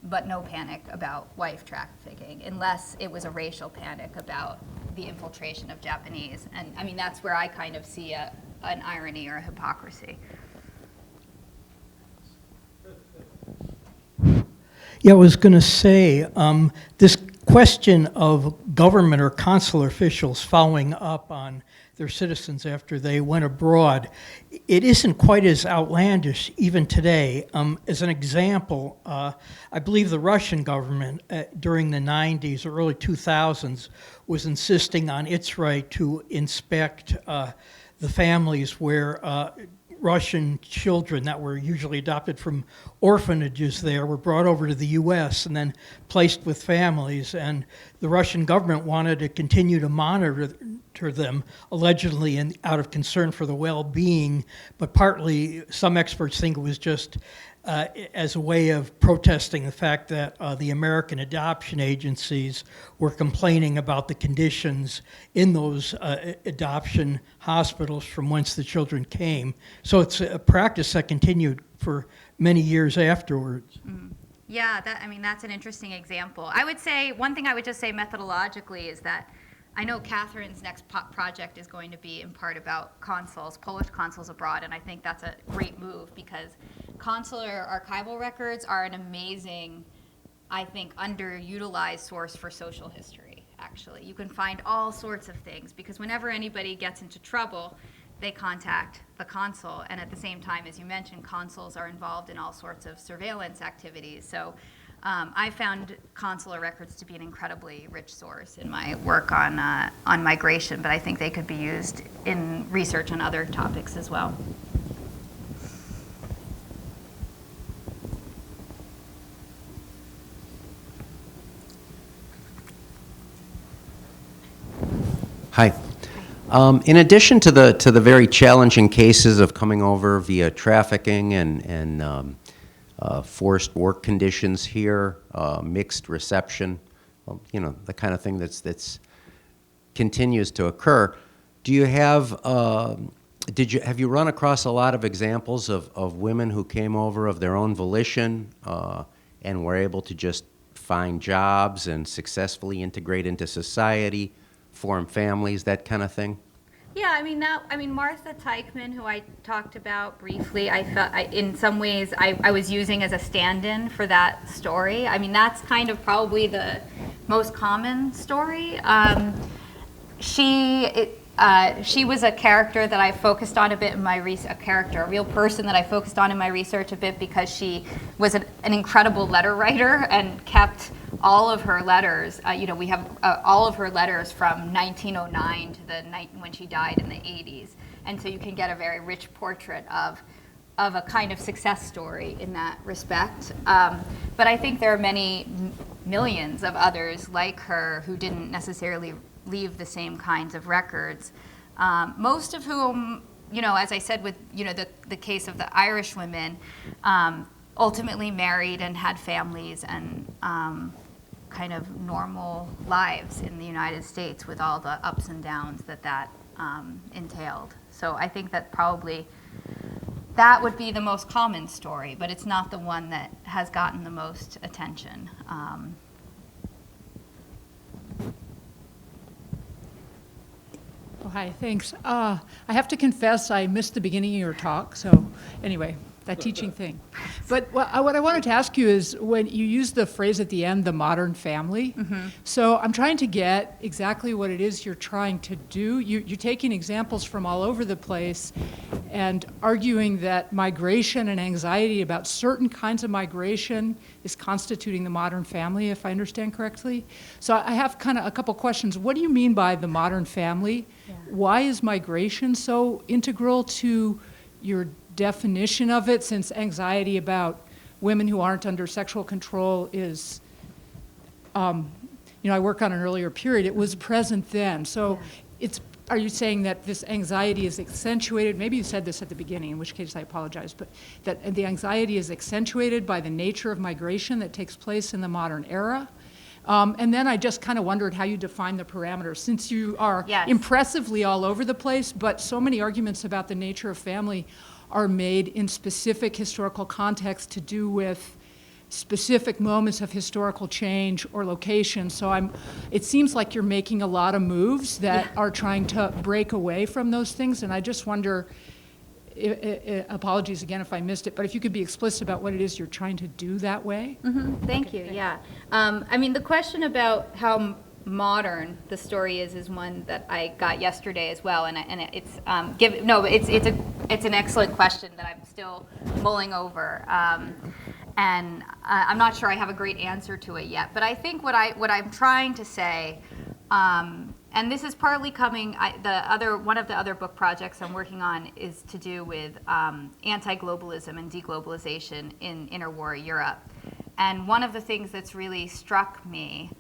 but no panic about wife trafficking, unless it was a racial panic about the infiltration of Japanese. And I mean, that's where I kind of see an irony or a hypocrisy. Yeah, I was going to say, this question of government or consular officials following up on their citizens after they went abroad, it isn't quite as outlandish even today. As an example, I believe the Russian government during the 90s or early 2000s was insisting on its right to inspect the families where Russian children that were usually adopted from orphanages there were brought over to the U.S. and then placed with families. And the Russian government wanted to continue to monitor them, allegedly out of concern for the well-being, but partly some experts think it was just as a way of protesting the fact that the American adoption agencies were complaining about the conditions in those adoption hospitals from whence the children came. So it's a practice that continued for many years afterwards. Mm. Yeah, that's an interesting example. I would say, one thing I would just say methodologically is that I know Kathryn's next project is going to be in part about consuls, Polish consuls abroad, and I think that's a great move because consular archival records are an amazing, I think, underutilized source for social history, actually. You can find all sorts of things because whenever anybody gets into trouble, they contact the consul, and at the same time, as you mentioned, consuls are involved in all sorts of surveillance activities. So I found consular records to be an incredibly rich source in my work on migration, but I think they could be used in research on other topics as well. Hi. In addition to the very challenging cases of coming over via trafficking and forced work conditions here, mixed reception, the kind of thing that's continues to occur. Do you have have you run across a lot of examples of women who came over of their own volition and were able to just find jobs and successfully integrate into society, form families, that kind of thing? Yeah, Martha Teichman, who I talked about briefly, I felt in some ways I was using as a stand-in for that story. That's kind of probably the most common story. she was a character that I focused on a bit in my a real person that I focused on in my research a bit because she was an incredible letter writer and kept all of her letters. We have all of her letters from 1909 to the night when she died in the 80s, and so you can get a very rich portrait of a kind of success story in that respect. But I think there are many millions of others like her who didn't necessarily leave the same kinds of records, most of whom, as I said with, the case of the Irish women, ultimately married and had families and kind of normal lives in the United States with all the ups and downs that entailed. So I think that probably that would be the most common story, but it's not the one that has gotten the most attention. Oh, hi, thanks. I have to confess I missed the beginning of your talk, so anyway, that teaching thing. But what I wanted to ask you is when you use the phrase at the end, the modern family, so I'm trying to get exactly what it is you're trying to do. You're taking examples from all over the place and arguing that migration and anxiety about certain kinds of migration is constituting the modern family, if I understand correctly. So I have kind of a couple questions. What do you mean by the modern family? Yeah. Why is migration so integral to your definition of it, since anxiety about women who aren't under sexual control is, I work on an earlier period, it was present then. So are you saying that this anxiety is accentuated? Maybe you said this at the beginning, in which case I apologize, but that the anxiety is accentuated by the nature of migration that takes place in the modern era? And then I just kind of wondered how you define the parameters, since you are impressively all over the place, but so many arguments about the nature of family are made in specific historical contexts to do with specific moments of historical change or location. So it seems like you're making a lot of moves that are trying to break away from those things, and I just wonder, apologies again if I missed it, but if you could be explicit about what it is you're trying to do that way. Thank you, yeah. The question about how modern the story is one that I got yesterday as well, and it's it's an excellent question that I'm still mulling over, and I'm not sure I have a great answer to it yet. But I think what I'm trying to say, and this is partly coming. One of the other book projects I'm working on is to do with anti-globalism and deglobalization in interwar Europe, and one of the things that's really struck me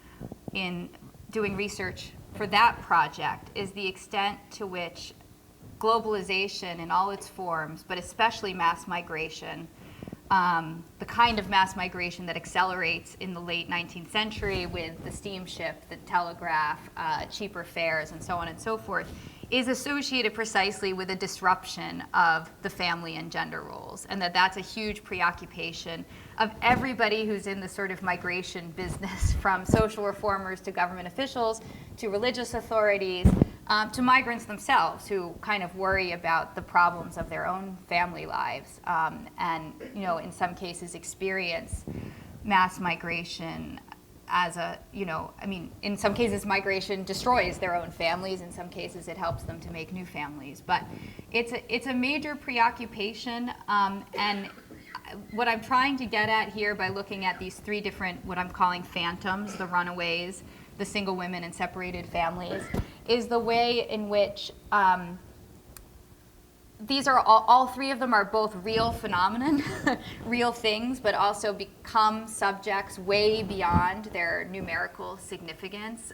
in doing research for that project is the extent to which globalization in all its forms, but especially mass migration, the kind of mass migration that accelerates in the late 19th century with the steamship, the telegraph, cheaper fares, and so on and so forth, is associated precisely with a disruption of the family and gender roles, and that's a huge preoccupation of everybody who's in the sort of migration business, from social reformers to government officials to religious authorities to migrants themselves, who kind of worry about the problems of their own family lives, and in some cases experience mass migration as in some cases migration destroys their own families, in some cases it helps them to make new families. But it's a major preoccupation, and what I'm trying to get at here by looking at these three different, what I'm calling phantoms, the runaways, the single women, and separated families, is the way in which these are all three of them are both real phenomenon, real things, but also become subjects way beyond their numerical significance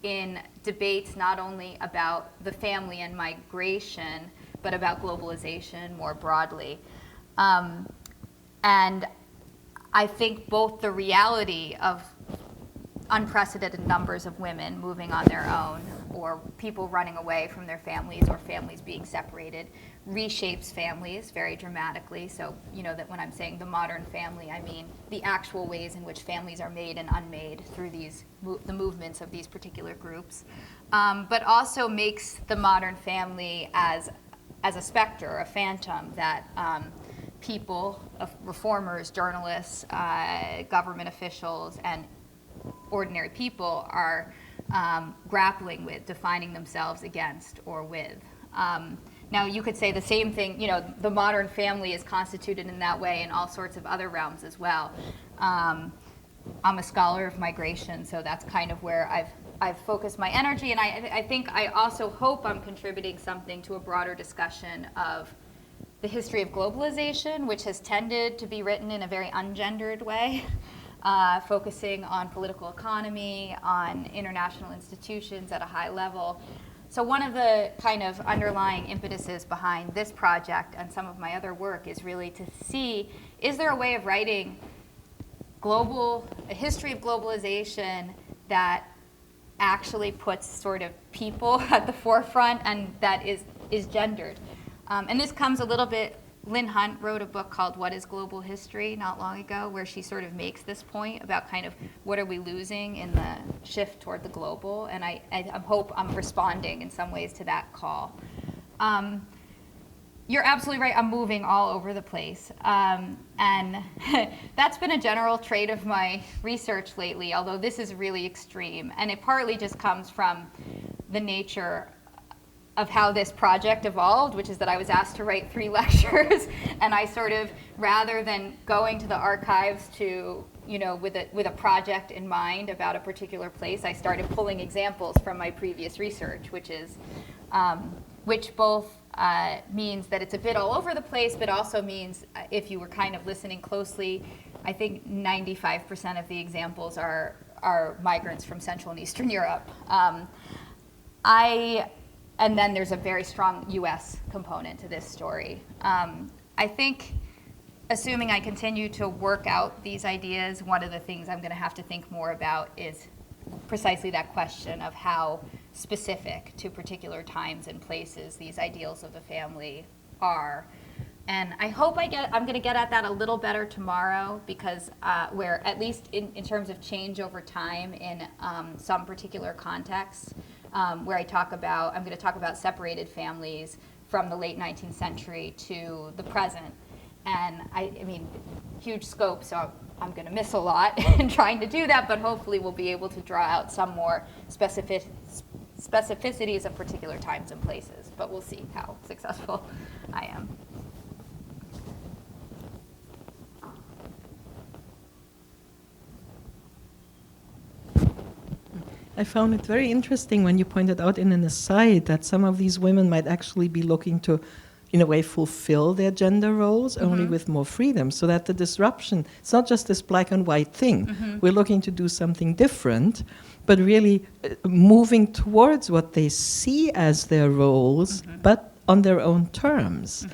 in debates not only about the family and migration, but about globalization more broadly. And I think both the reality of unprecedented numbers of women moving on their own, or people running away from their families, or families being separated, reshapes families very dramatically. So, that when I'm saying the modern family, I mean the actual ways in which families are made and unmade through the movements of these particular groups. But also makes the modern family as a specter, a phantom that people, reformers, journalists, government officials, and ordinary people are grappling with, defining themselves against or with. Now, you could say the same thing, the modern family is constituted in that way in all sorts of other realms as well. I'm a scholar of migration, so that's kind of where I've focused my energy, and I think I also hope I'm contributing something to a broader discussion of the history of globalization, which has tended to be written in a very ungendered way, focusing on political economy, on international institutions at a high level. So one of the kind of underlying impetuses behind this project and some of my other work is really to see, is there a way of writing a history of globalization that actually puts sort of people at the forefront and that is gendered? And this comes a little bit, Lynn Hunt wrote a book called What is Global History not long ago, where she sort of makes this point about kind of what are we losing in the shift toward the global, and I hope I'm responding in some ways to that call. You're absolutely right, I'm moving all over the place. And that's been a general trait of my research lately, although this is really extreme, and it partly just comes from the nature of how this project evolved, which is that I was asked to write 3 lectures, and I sort of, rather than going to the archives to, with a project in mind about a particular place, I started pulling examples from my previous research, which both means that it's a bit all over the place, but also means, if you were kind of listening closely, I think 95% of the examples are migrants from Central and Eastern Europe. And then there's a very strong US component to this story. I think, assuming I continue to work out these ideas, one of the things I'm going to have to think more about is precisely that question of how specific to particular times and places these ideals of the family are. And I hope I'm going to get at that a little better tomorrow, because where, at least in terms of change over time in some particular contexts, where I'm going to talk about separated families from the late 19th century to the present. And I mean, huge scope, so I'm going to miss a lot in trying to do that, but hopefully we'll be able to draw out some more specificities of particular times and places. But we'll see how successful I am. I found it very interesting when you pointed out in an aside that some of these women might actually be looking to, in a way, fulfill their gender roles, only with more freedom, so that the disruption, it's not just this black and white thing. We're looking to do something different, but really moving towards what they see as their roles, but on their own terms.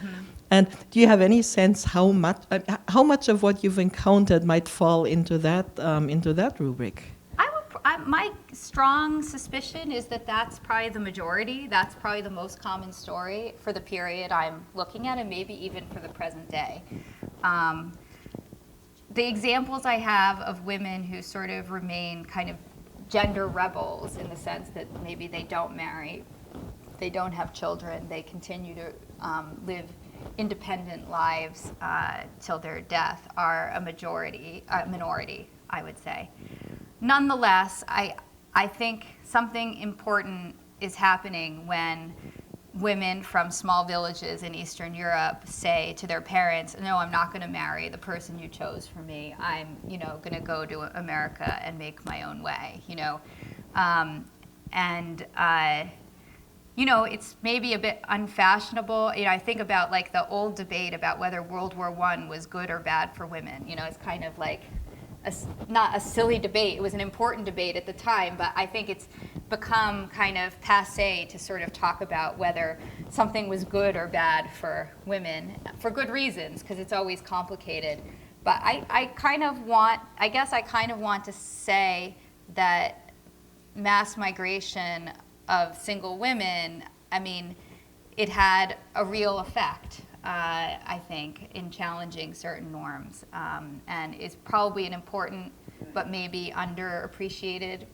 And do you have any sense how much of what you've encountered might fall into that rubric? My strong suspicion is that that's probably the majority. That's probably the most common story for the period I'm looking at, and maybe even for the present day. The examples I have of women who sort of remain kind of gender rebels, in the sense that maybe they don't marry, they don't have children, they continue to live independent lives till their death, are a minority, I would say. Nonetheless, I think something important is happening when women from small villages in Eastern Europe say to their parents, no, I'm not going to marry the person you chose for me. I'm, going to go to America and make my own way, it's maybe a bit unfashionable. I think about like the old debate about whether World War I was good or bad for women. It's kind of like, not a silly debate, it was an important debate at the time, but I think it's become kind of passé to sort of talk about whether something was good or bad for women, for good reasons, because it's always complicated. But I kind of want to say that mass migration of single women, it had a real effect. I think, in challenging certain norms, and is probably an important but maybe underappreciated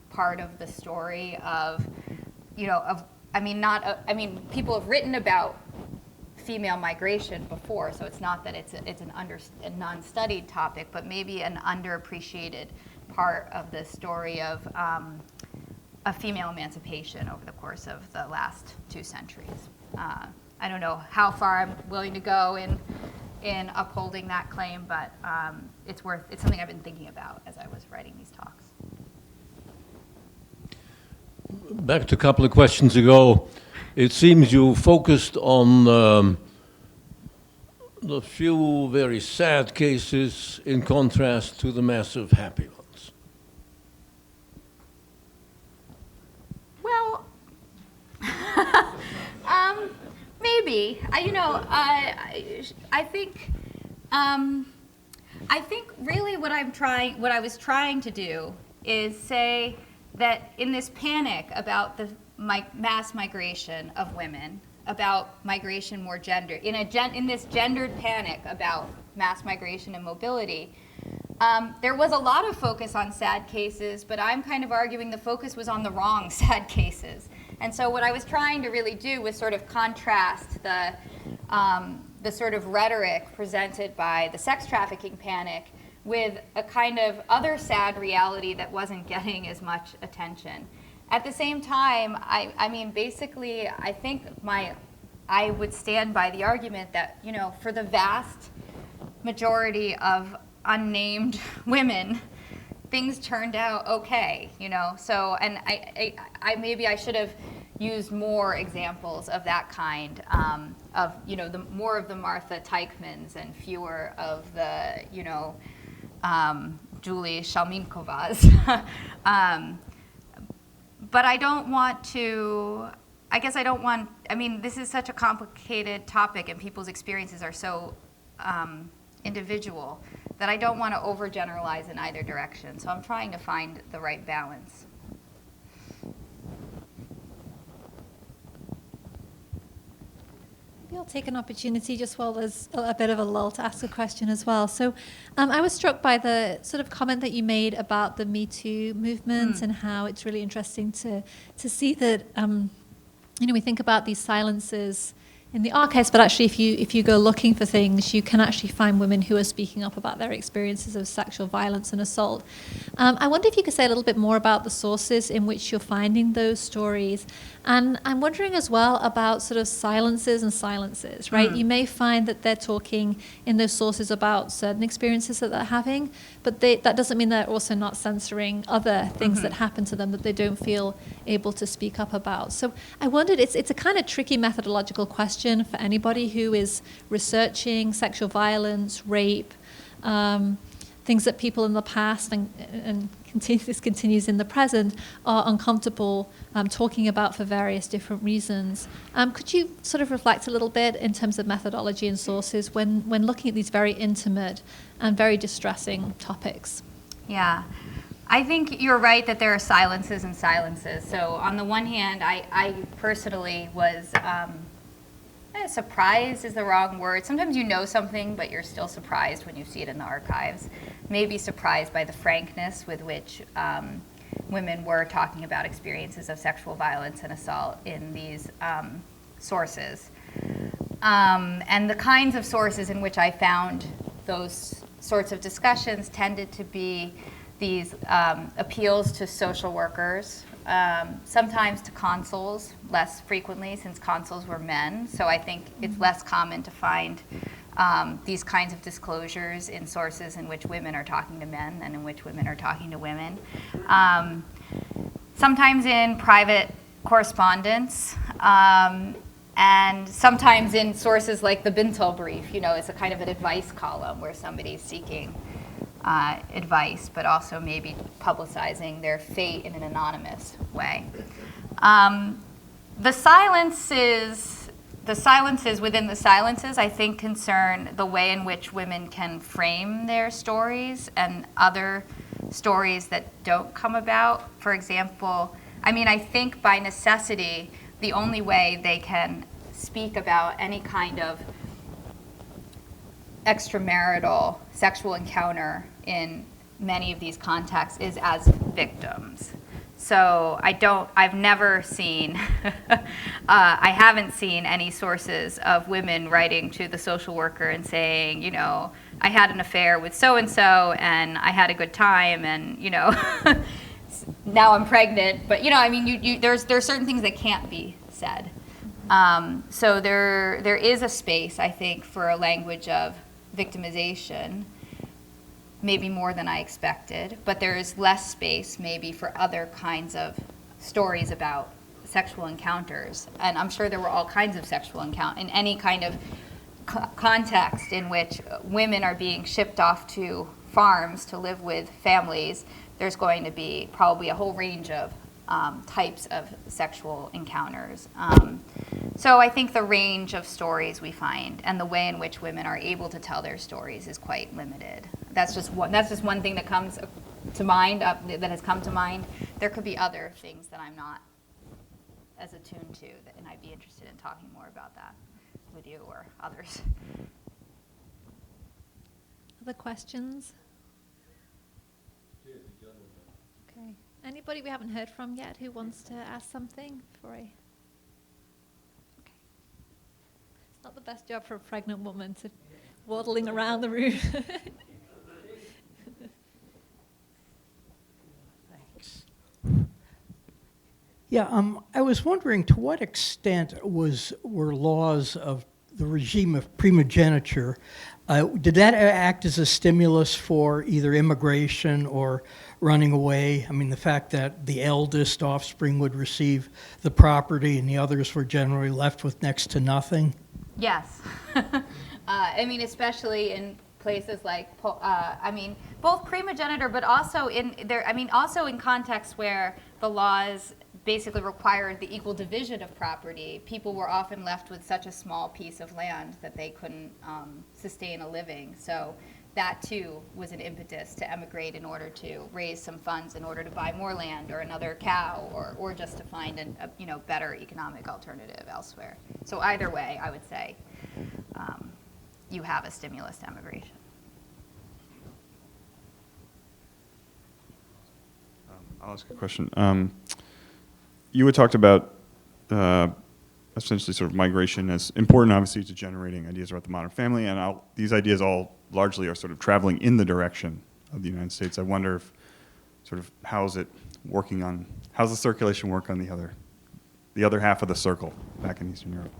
part of the story of, people have written about female migration before, so it's not that it's a non-studied topic, but maybe an underappreciated part of the story of female emancipation over the course of the last 2 centuries. I don't know how far I'm willing to go in upholding that claim, but it's something I've been thinking about as I was writing these talks. Back to a couple of questions ago, it seems you focused on the few very sad cases in contrast to the massive happy ones. Well, maybe. I think really what I was trying to do is say that in this panic about the mass migration of women, about migration more gendered, in this gendered panic about mass migration and mobility, there was a lot of focus on sad cases, but I'm kind of arguing the focus was on the wrong sad cases. And so what I was trying to really do was sort of contrast the sort of rhetoric presented by the sex trafficking panic with a kind of other sad reality that wasn't getting as much attention. At the same time, I mean, basically, I think I would stand by the argument that, for the vast majority of unnamed women, things turned out okay, So, and I maybe I should have used more examples of that kind, of, more of the Martha Teichmans and fewer of the, Julie Shalminkovas. But I don't want to, this is such a complicated topic and people's experiences are so individual that I don't want to overgeneralize in either direction. So I'm trying to find the right balance. Maybe I'll take an opportunity just while there's a bit of a lull to ask a question as well. So I was struck by the sort of comment that you made about the Me Too movement and how it's really interesting to see that, we think about these silences in the archives, but actually if you go looking for things, you can actually find women who are speaking up about their experiences of sexual violence and assault. I wonder if you could say a little bit more about the sources in which you're finding those stories. And I'm wondering as well about sort of silences and silences, right? You may find that they're talking in those sources about certain experiences that they're having, but that doesn't mean they're also not censoring other things that happen to them that they don't feel able to speak up about. So I wondered, it's a kind of tricky methodological question for anybody who is researching sexual violence, rape, things that people in the past and this continues in the present are uncomfortable talking about for various different reasons. Could you sort of reflect a little bit in terms of methodology and sources when looking at these very intimate and very distressing topics? Yeah. I think you're right that there are silences and silences. So on the one hand, I personally was surprised is the wrong word. Sometimes you know something, but you're still surprised when you see it in the archives. Maybe surprised by the frankness with which women were talking about experiences of sexual violence and assault in these sources. And the kinds of sources in which I found those sorts of discussions tended to be these appeals to social workers, sometimes to consuls, less frequently since consuls were men. So I think it's less common to find these kinds of disclosures in sources in which women are talking to men than in which women are talking to women. Sometimes in private correspondence, and sometimes in sources like the Bintel brief, it's a kind of an advice column where somebody's seeking advice, but also maybe publicizing their fate in an anonymous way. The silences within the silences, I think, concern the way in which women can frame their stories and other stories that don't come about. For example, I think by necessity, the only way they can speak about any kind of extramarital sexual encounter in many of these contexts is as victims. So I've never seen, I haven't seen any sources of women writing to the social worker and saying, I had an affair with so-and-so and I had a good time and, now I'm pregnant, but I mean, there's certain things that can't be said. So there is a space, I think, for a language of victimization, maybe more than I expected, but there is less space maybe for other kinds of stories about sexual encounters. And I'm sure there were all kinds of sexual encounters in any kind of context in which women are being shipped off to farms to live with families. There's going to be probably a whole range of types of sexual encounters. So I think the range of stories we find and the way in which women are able to tell their stories is quite limited. That's just one thing that comes to mind, that has come to mind. There could be other things that I'm not as attuned to, and I'd be interested in talking more about that with you or others. Other questions? Okay. Anybody we haven't heard from yet who wants to ask something before I? Okay. It's not the best job for a pregnant woman to waddling around the room. Thanks. Yeah, I was wondering to what extent were laws of the regime of primogeniture, did that act as a stimulus for either immigration or running away? I mean, the fact that the eldest offspring would receive the property and the others were generally left with next to nothing? Yes. I mean, especially in places like, both primogeniture, but also also in contexts where the laws basically required the equal division of property. People were often left with such a small piece of land that they couldn't sustain a living. So that too was an impetus to emigrate in order to raise some funds in order to buy more land or another cow, or just to find a better economic alternative elsewhere. So either way, I would say you have a stimulus to emigration. I'll ask a question. You had talked about essentially sort of migration as important, obviously, to generating ideas about the modern family, and these ideas all largely are sort of traveling in the direction of the United States. I wonder if sort of how's the circulation work on the other half of the circle back in Eastern Europe?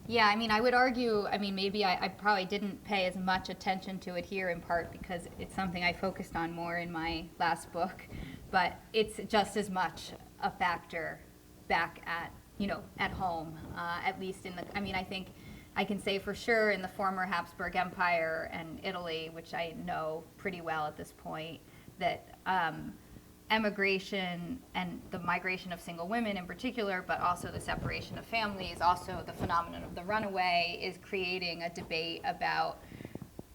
Yeah, I mean, I would argue, maybe I probably didn't pay as much attention to it here, in part because it's something I focused on more in my last book, but it's just as much a factor back at home, at least I think I can say for sure in the former Habsburg Empire and Italy, which I know pretty well at this point, that emigration and the migration of single women in particular, but also the separation of families, also the phenomenon of the runaway, is creating a debate about,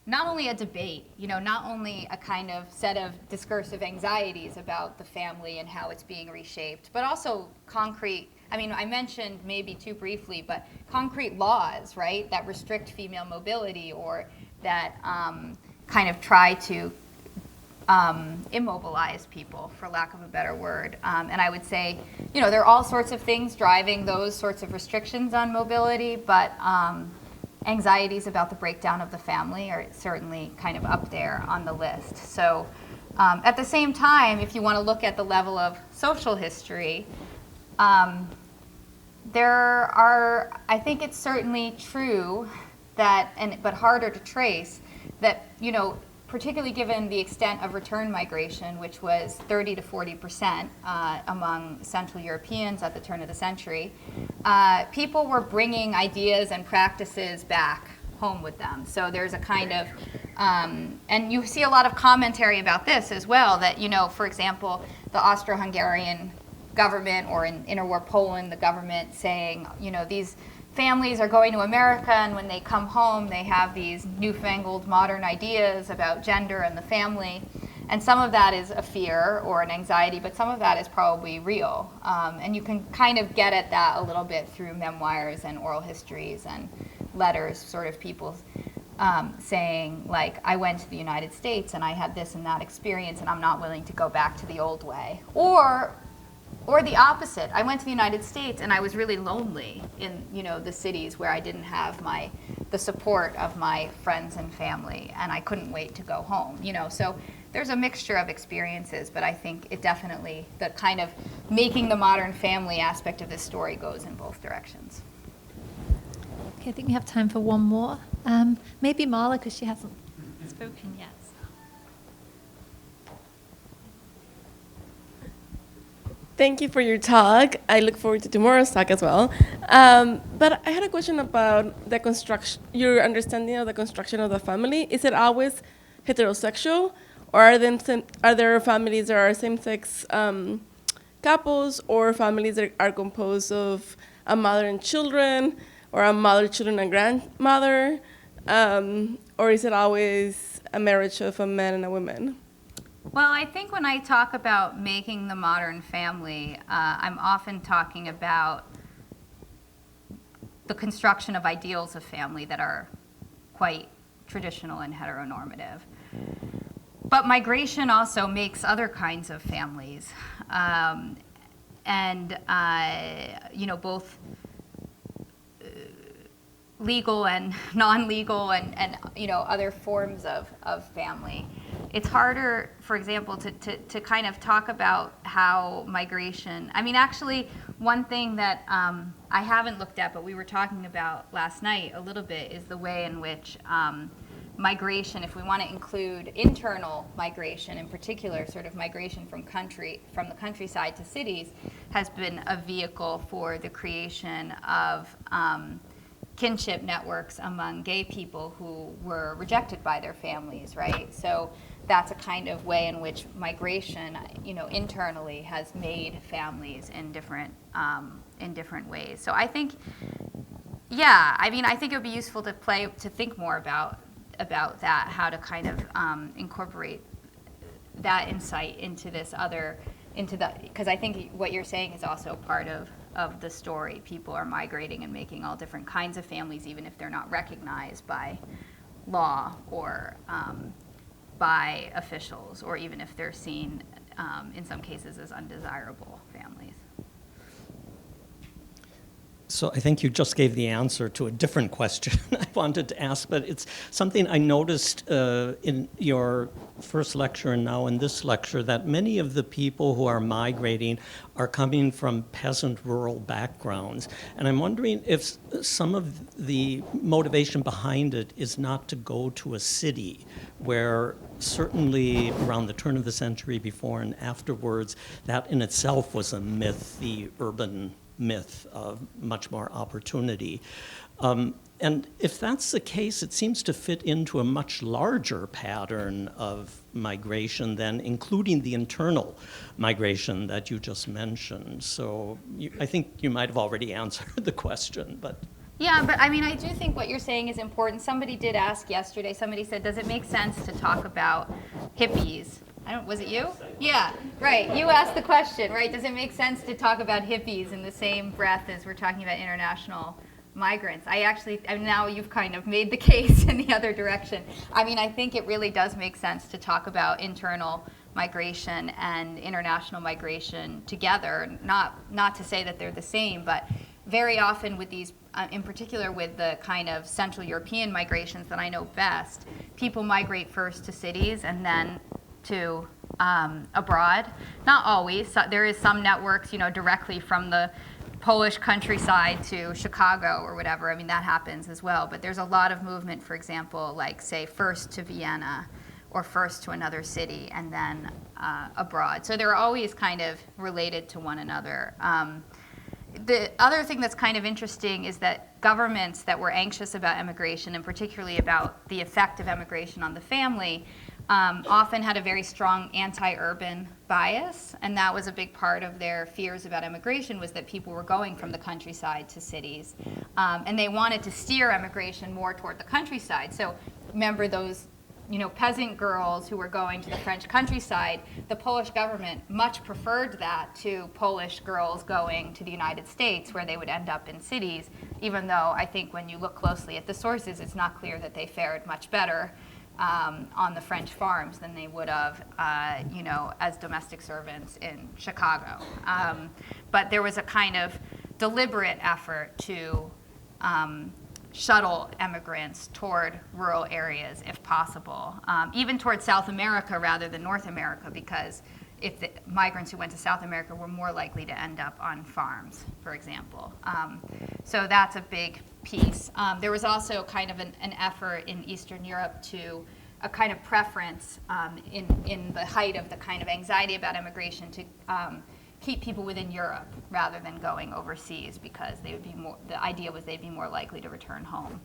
not only a debate, not only a kind of set of discursive anxieties about the family and how it's being reshaped, but also concrete, I mentioned maybe too briefly, but concrete laws, right, that restrict female mobility or that kind of try to immobilize people, for lack of a better word. And I would say, there are all sorts of things driving those sorts of restrictions on mobility, but anxieties about the breakdown of the family are certainly kind of up there on the list. So at the same time, if you want to look at the level of social history, I think it's certainly true that, but harder to trace, that, particularly given the extent of return migration, which was 30 to 40% among Central Europeans at the turn of the century, people were bringing ideas and practices back home with them. So there's a kind of, and you see a lot of commentary about this as well, that, for example, the Austro-Hungarian government, or in interwar Poland, the government saying, these families are going to America, and when they come home, they have these newfangled modern ideas about gender and the family. And some of that is a fear or an anxiety, but some of that is probably real. And you can kind of get at that a little bit through memoirs and oral histories and letters, sort of people saying, like, I went to the United States and I had this and that experience, and I'm not willing to go back to the old way. Or Or the opposite. I went to the United States and I was really lonely in, the cities where I didn't have the support of my friends and family, and I couldn't wait to go home. So there's a mixture of experiences, but I think it definitely, the kind of making the modern family aspect of this story goes in both directions. Okay, I think we have time for one more. Maybe Marla, because she hasn't spoken yet. Thank you for your talk. I look forward to tomorrow's talk as well. But I had a question about the construction, your understanding of the construction of the family. Is it always heterosexual, or are there families that are same-sex couples, or families that are composed of a mother and children, or a mother, children, and grandmother? Or is it always a marriage of a man and a woman? Well, I think when I talk about making the modern family, I'm often talking about the construction of ideals of family that are quite traditional and heteronormative. But migration also makes other kinds of families, both legal and non-legal and other forms of family. It's harder, for example, to kind of talk about how migration, actually, one thing that I haven't looked at, but we were talking about last night a little bit, is the way in which migration, if we want to include internal migration in particular, sort of migration from the countryside to cities, has been a vehicle for the creation of kinship networks among gay people who were rejected by their families, right? So that's a kind of way in which migration, internally has made families in different ways. So I think, I think it would be useful to think more about that, how to kind of incorporate that insight into because I think what you're saying is also part of the story. People are migrating and making all different kinds of families, even if they're not recognized by law or by officials, or even if they're seen in some cases as undesirable families. So I think you just gave the answer to a different question I wanted to ask, but it's something I noticed in your first lecture and now in this lecture, that many of the people who are migrating are coming from peasant rural backgrounds. And I'm wondering if some of the motivation behind it is not to go to a city, where certainly around the turn of the century, before and afterwards, that in itself was a myth, the urban myth of much more opportunity. And if that's the case, it seems to fit into a much larger pattern of migration than including the internal migration that you just mentioned. So I think you might have already answered the question, but. Yeah, but I do think what you're saying is important. Somebody did ask yesterday, somebody said, does it make sense to talk about hippies? Was it you? Yeah, right. You asked the question, right? Does it make sense to talk about hippies in the same breath as we're talking about international migrants? Now you've kind of made the case in the other direction. I think it really does make sense to talk about internal migration and international migration together. Not to say that they're the same, but very often with these, in particular with the kind of Central European migrations that I know best, people migrate first to cities and then to abroad. Not always. So there is some networks, directly from the Polish countryside to Chicago or whatever. That happens as well. But there's a lot of movement, for example, like say first to Vienna or first to another city and then abroad. So they're always kind of related to one another. The other thing that's kind of interesting is that governments that were anxious about immigration, and particularly about the effect of immigration on the family, often had a very strong anti-urban bias, and that was a big part of their fears about immigration, was that people were going from the countryside to cities, and they wanted to steer immigration more toward the countryside. So remember those peasant girls who were going to the French countryside. The Polish government much preferred that to Polish girls going to the United States, where they would end up in cities, even though I think when you look closely at the sources, it's not clear that they fared much better on the French farms than they would have, as domestic servants in Chicago. But there was a kind of deliberate effort to shuttle immigrants toward rural areas if possible, even toward South America rather than North America, because if the migrants who went to South America were more likely to end up on farms, for example. So that's a big piece. There was also kind of an effort in Eastern Europe to a kind of preference in the height of the kind of anxiety about immigration to keep people within Europe rather than going overseas, because they would be more, the idea was they'd be more likely to return home.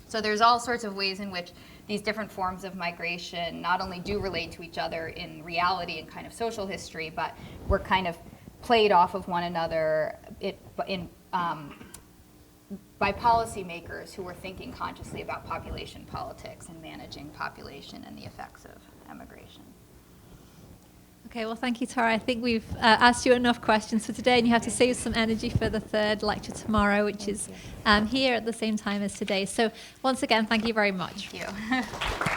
So there's all sorts of ways in which these different forms of migration not only do relate to each other in reality and kind of social history, but were kind of played off of one another by policymakers who were thinking consciously about population politics and managing population and the effects of emigration. Okay, well, thank you, Tara. I think we've asked you enough questions for today, and you have to save some energy for the third lecture tomorrow, which is here at the same time as today. So once again, thank you very much. Thank you.